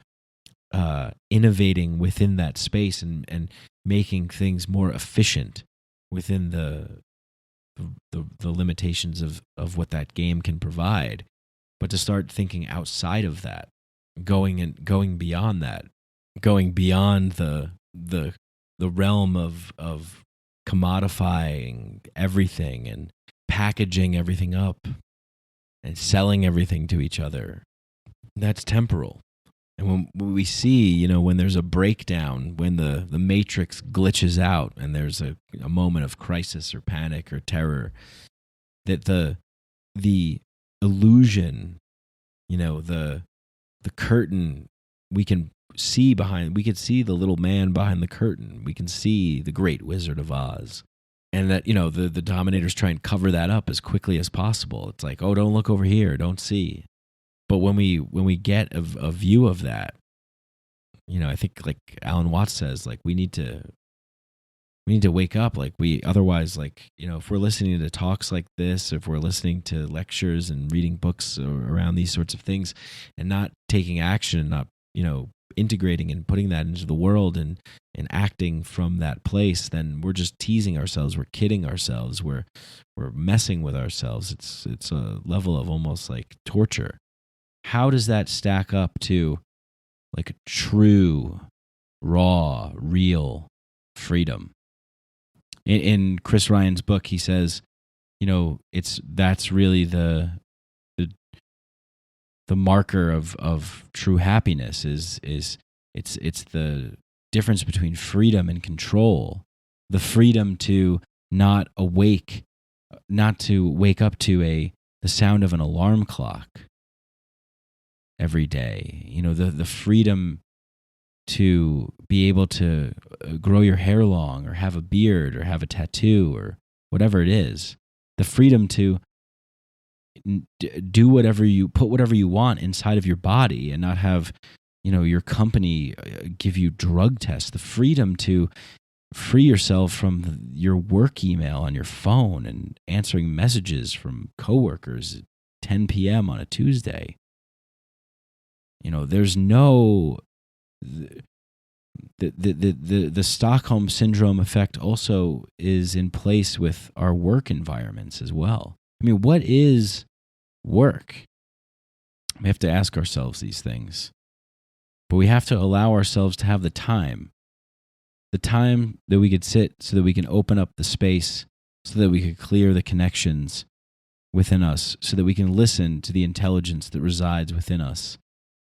innovating within that space and making things more efficient within the limitations of what that game can provide, but to start thinking outside of that, going beyond that, going beyond the realm of commodifying everything and packaging everything up and selling everything to each other. That's temporal. And when we see, when there's a breakdown, when the matrix glitches out and there's a moment of crisis or panic or terror, that the illusion, the curtain, we can see the little man behind the curtain. We can see the great Wizard of Oz. And that, the dominators try and cover that up as quickly as possible. It's like, oh, don't look over here, don't see. But when we get a view of that, I think, like Alan Watts says, like, we need to We need to wake up. Like otherwise, like, if we're listening to talks like this, if we're listening to lectures and reading books around these sorts of things and not taking action, not, integrating and putting that into the world and acting from that place, then we're just teasing ourselves. We're kidding ourselves. We're messing with ourselves. It's a level of almost like torture. How does that stack up to like true, raw, real freedom? In Chris Ryan's book, he says, that's really the marker of true happiness is it's the difference between freedom and control. The freedom to not wake up to the sound of an alarm clock every day. The freedom to be able to grow your hair long or have a beard or have a tattoo or whatever it is. The freedom to do whatever you want inside of your body and not have, your company give you drug tests. The freedom to free yourself from your work email on your phone and answering messages from coworkers at 10 p.m. on a Tuesday. There's no the Stockholm syndrome effect also is in place with our work environments as well. I mean, what is work? We have to ask ourselves these things. But we have to allow ourselves to have the time that we could sit so that we can open up the space, so that we could clear the connections within us, so that we can listen to the intelligence that resides within us,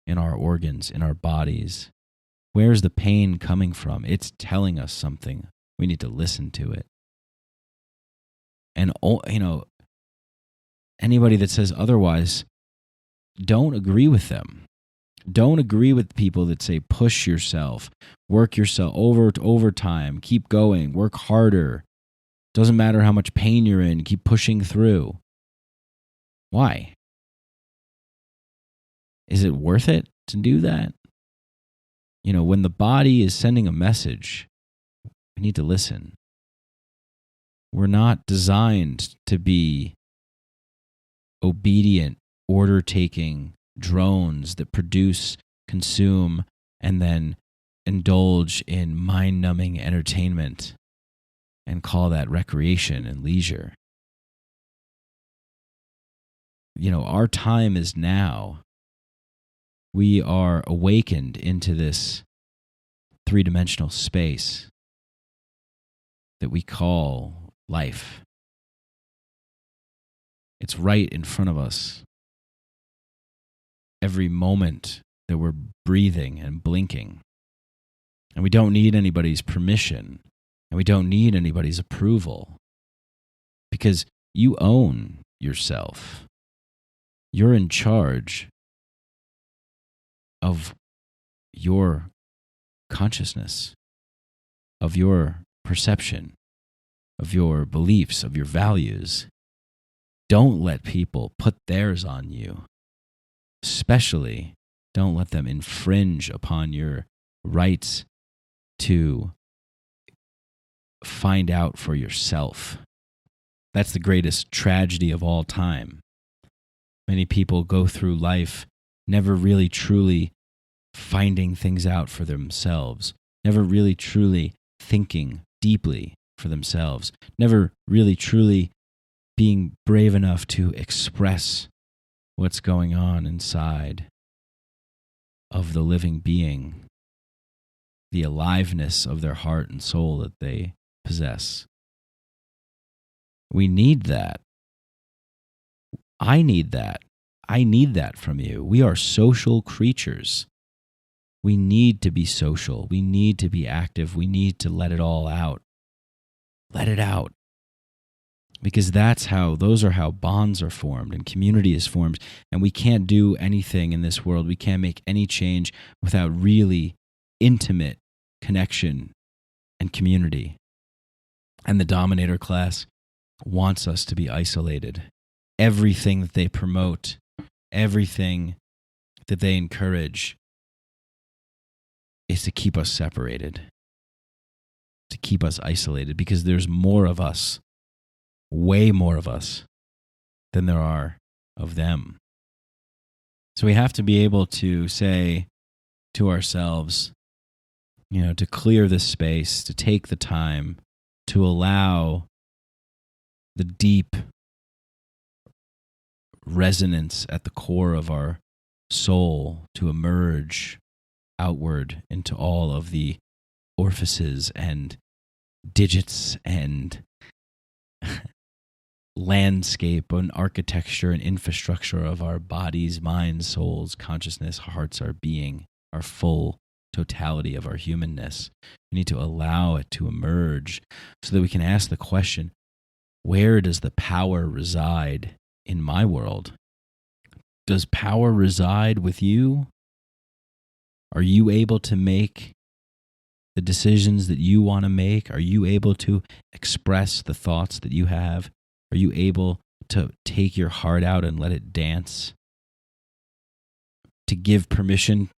in our organs, in our bodies. Where's the pain coming from? It's telling us something. We need to listen to it. And, anybody that says otherwise, don't agree with them. Don't agree with people that say push yourself, work yourself overtime, keep going, work harder. Doesn't matter how much pain you're in, keep pushing through. Why? Is it worth it to do that? When the body is sending a message, we need to listen. We're not designed to be obedient, order-taking drones that produce, consume, and then indulge in mind-numbing entertainment and call that recreation and leisure. Our time is now. We are awakened into this three-dimensional space that we call life. It's right in front of us. Every moment that we're breathing and blinking. And we don't need anybody's permission. And we don't need anybody's approval. Because you own yourself. You're in charge of your consciousness, of your perception, of your beliefs, of your values. Don't let people put theirs on you. Especially, don't let them infringe upon your rights to find out for yourself. That's the greatest tragedy of all time. Many people go through life never really truly finding things out for themselves, never really truly thinking deeply for themselves, never really truly being brave enough to express what's going on inside of the living being, the aliveness of their heart and soul that they possess. We need that. I need that. I need that from you. We are social creatures. We need to be social. We need to be active. We need to let it all out. Let it out. Because those are how bonds are formed and community is formed. And we can't do anything in this world. We can't make any change without really intimate connection and community. And the dominator class wants us to be isolated. Everything that they promote, everything that they encourage is to keep us separated, to keep us isolated, because there's more of us, way more of us, than there are of them. So we have to be able to say to ourselves, to clear this space, to take the time to allow the deep resonance at the core of our soul to emerge outward into all of the orifices and digits and landscape and architecture and infrastructure of our bodies, minds, souls, consciousness, hearts, our being, our full totality of our humanness. We need to allow it to emerge so that we can ask the question, where does the power reside in my world? Does power reside with you? Are you able to make the decisions that you want to make? Are you able to express the thoughts that you have? Are you able to take your heart out and let it dance? To give permission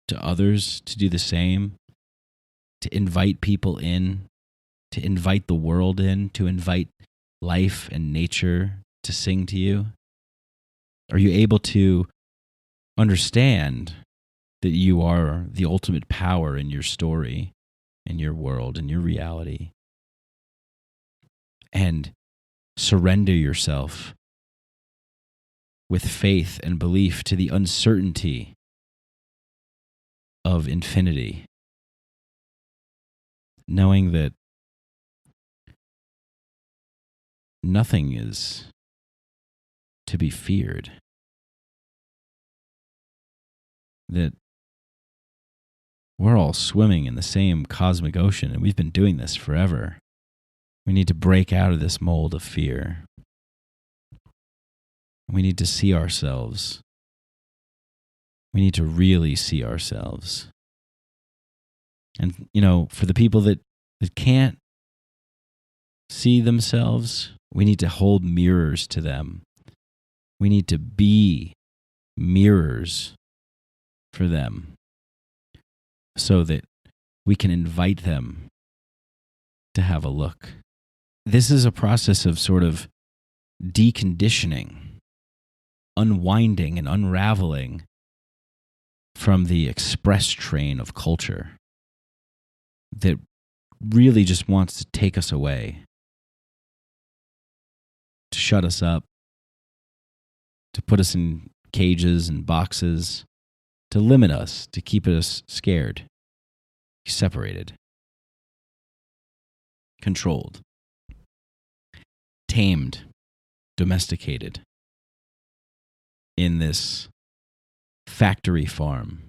to others to do the same? To invite people in? To invite the world in? To invite life and nature to sing to you? Are you able to understand that you are the ultimate power in your story, in your world, in your reality? And surrender yourself with faith and belief to the uncertainty of infinity, knowing that nothing is to be feared, that we're all swimming in the same cosmic ocean, and we've been doing this forever. We need to break out of this mold of fear. We need to see ourselves. We need to really see ourselves. And, for the people that can't see themselves, we need to hold mirrors to them. We need to be mirrors for them so that we can invite them to have a look. This is a process of sort of deconditioning, unwinding and unraveling from the express train of culture that really just wants to take us away, to shut us up, to put us in cages and boxes, to limit us, to keep us scared, separated, controlled, tamed, domesticated in this factory farm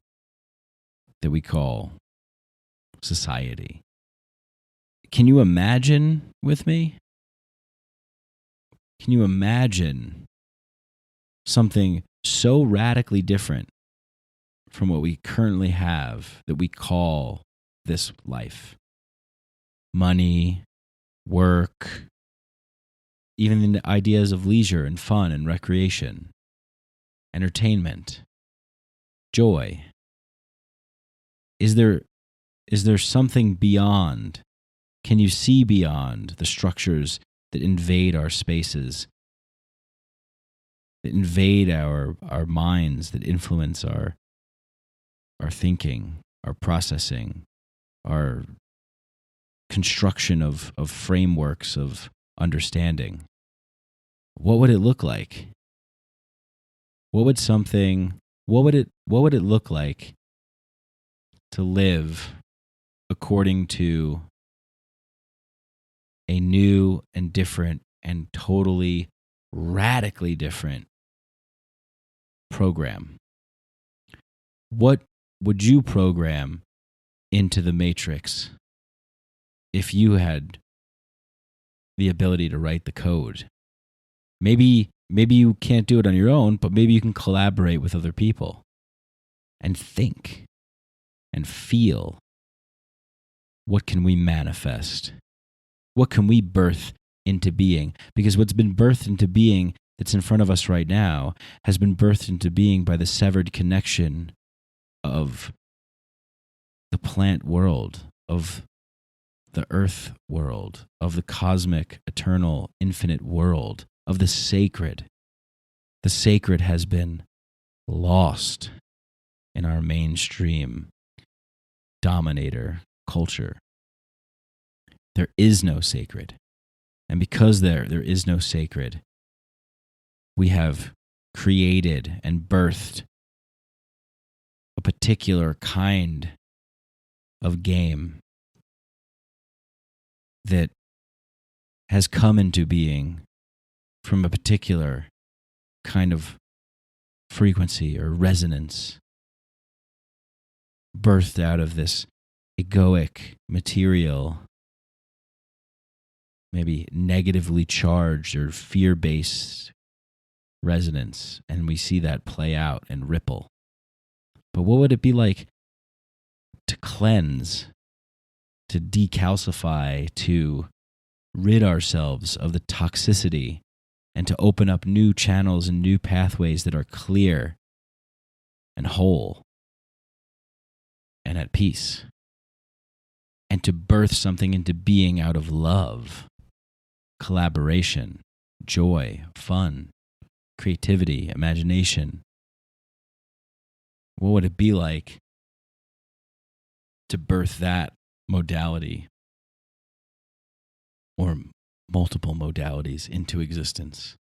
that we call society. Can you imagine with me? Can you imagine something so radically different from what we currently have that we call this life? Money, work, even the ideas of leisure and fun and recreation, entertainment, joy. Is there something beyond? Can you see beyond the structures that invade our spaces, that invade our minds, that influence our thinking, our processing, our construction of frameworks of understanding? What would it look like? What would it look like to live according to a new and different and totally radically different program? What would you program into the matrix if you had the ability to write the code? Maybe you can't do it on your own, but maybe you can collaborate with other people and think and feel. What can we manifest? What can we birth into being? Because what's been birthed into being that's in front of us right now has been birthed into being by the severed connection of the plant world, of the earth world, of the cosmic, eternal, infinite world, of the sacred. The sacred has been lost in our mainstream dominator culture. There is no sacred. And because there is no sacred, we have created and birthed a particular kind of game that has come into being from a particular kind of frequency or resonance, birthed out of this egoic material, maybe negatively charged or fear-based resonance, and we see that play out and ripple. But what would it be like to cleanse, to decalcify, to rid ourselves of the toxicity, and to open up new channels and new pathways that are clear and whole and at peace, and to birth something into being out of love, collaboration, joy, fun, creativity, imagination? What would it be like to birth that modality or multiple modalities into existence?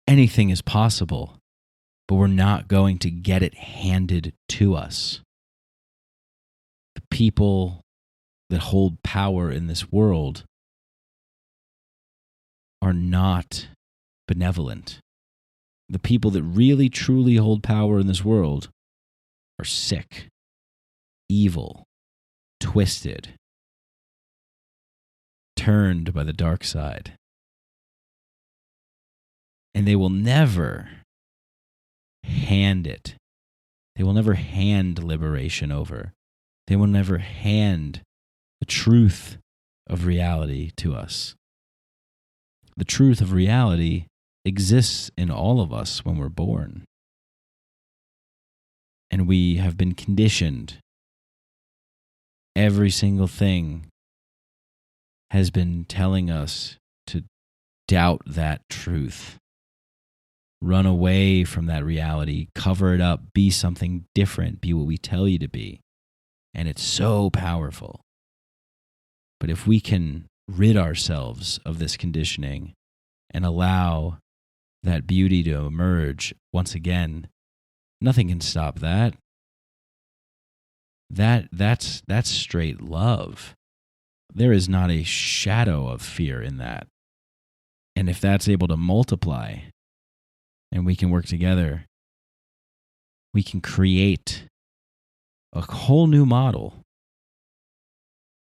Anything is possible, but we're not going to get it handed to us. The people that hold power in this world are not benevolent. The people that really truly hold power in this world are sick, evil, twisted, turned by the dark side. And they will never hand it. They will never hand liberation over. They will never hand the truth of reality to us. The truth of reality exists in all of us when we're born. And we have been conditioned. Every single thing has been telling us to doubt that truth. Run away from that reality, cover it up, be something different, be what we tell you to be. And it's so powerful. But if we can rid ourselves of this conditioning and allow that beauty to emerge once again, nothing can stop that. That's straight love. There is not a shadow of fear in that. And if that's able to multiply and we can work together, we can create a whole new model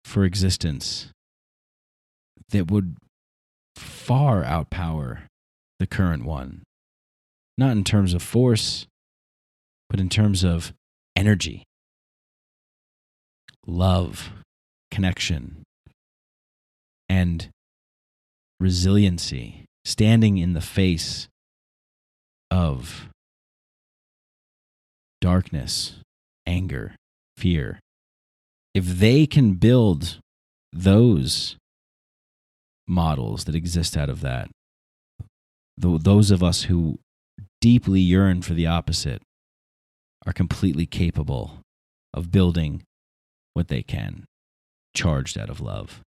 for existence that would far outpower the current one. Not in terms of force, but in terms of energy, love, connection, and resiliency, standing in the face of darkness, anger, fear. If they can build those models that exist out of that, those of us who deeply yearn for the opposite are completely capable of building what they can, charged out of love.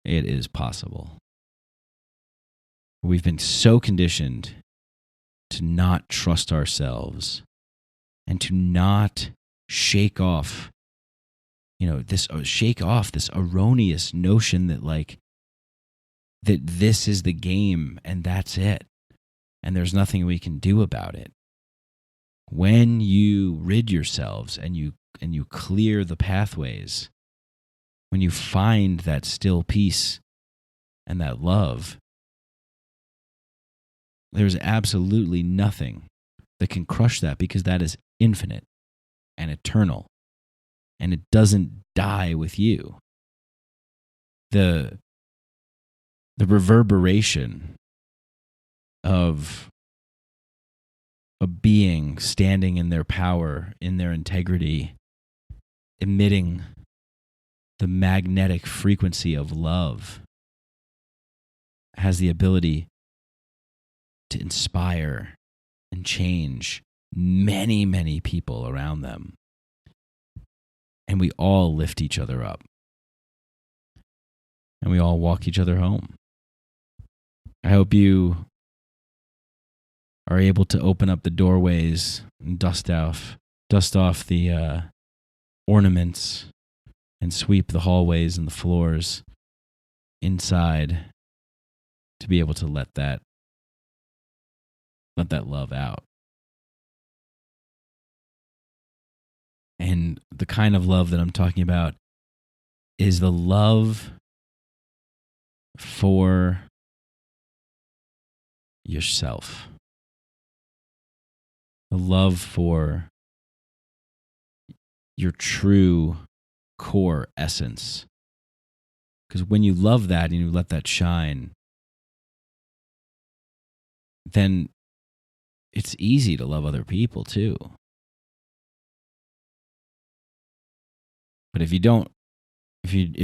It is possible. We've been so conditioned to not trust ourselves and to not shake off, this erroneous notion that that this is the game and that's it, and there's nothing we can do about it. When you rid yourselves and you clear the pathways, when you find that still peace and that love, there's absolutely nothing that can crush that, because that is infinite and eternal, and it doesn't die with you. The reverberation of a being standing in their power, in their integrity, emitting the magnetic frequency of love has the ability to inspire and change many, many people around them. And we all lift each other up. And we all walk each other home. I hope you are able to open up the doorways and dust off the ornaments and sweep the hallways and the floors inside to be able to let that love out. And the kind of love that I'm talking about is the love for yourself. The love for your true core essence. Because when you love that and you let that shine, then it's easy to love other people too. But if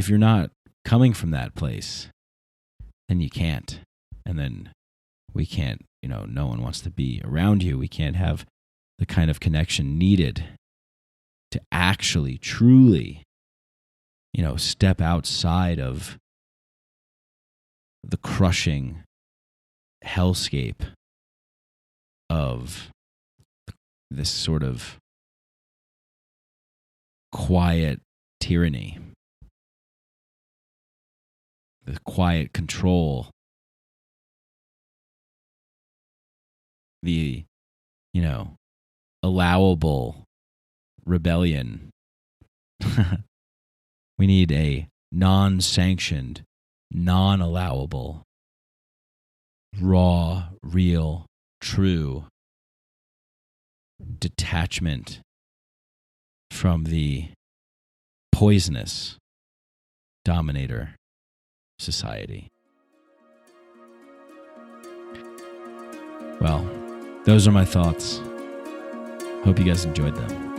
you're not coming from that place, then you can't. And then we can't, no one wants to be around you. We can't have the kind of connection needed to actually, truly, step outside of the crushing hellscape of this sort of quiet tyranny, the quiet control, the, allowable rebellion. We need a non-sanctioned, non-allowable, raw, real, true detachment from the poisonous dominator society. Well, those are my thoughts. Hope you guys enjoyed them.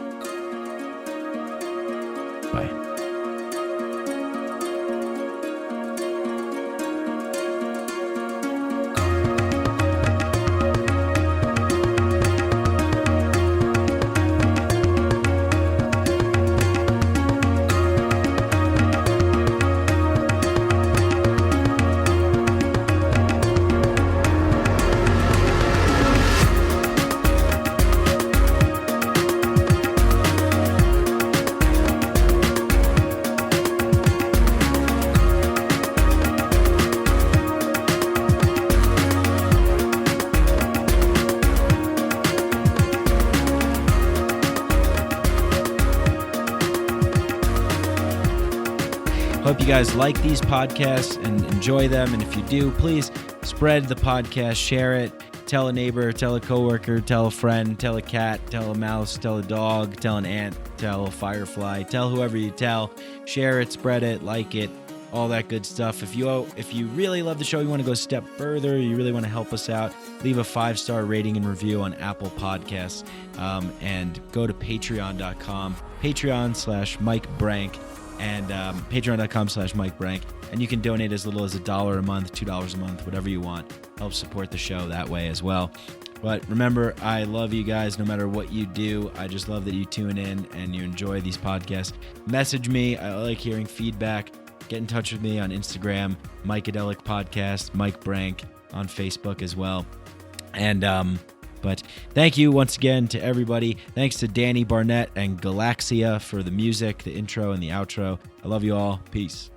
Bye. Hope you guys like these podcasts and enjoy them. And if you do, please spread the podcast, share it, tell a neighbor, tell a coworker, tell a friend, tell a cat, tell a mouse, tell a dog, tell an ant, tell a firefly, tell whoever you tell. Share it, spread it, like it, all that good stuff. If you really love the show, you want to go a step further, you really want to help us out, leave a 5-star rating and review on Apple Podcasts, and go to patreon.com, Patreon/Mike Brank, and patreon.com/Mike Brank, and you can donate as little as $1 a month, $2 a month, whatever you want. Help support the show that way as well. But remember, I love you guys no matter what you do. I just love that you tune in and you enjoy these podcasts. Message me. I like hearing feedback. Get in touch with me on Instagram, Psychedelic Podcast, Mike Brank on Facebook as well. And but thank you once again to everybody. Thanks to Danny Barnett and Galaxia for the music, the intro and the outro. I love you all. Peace.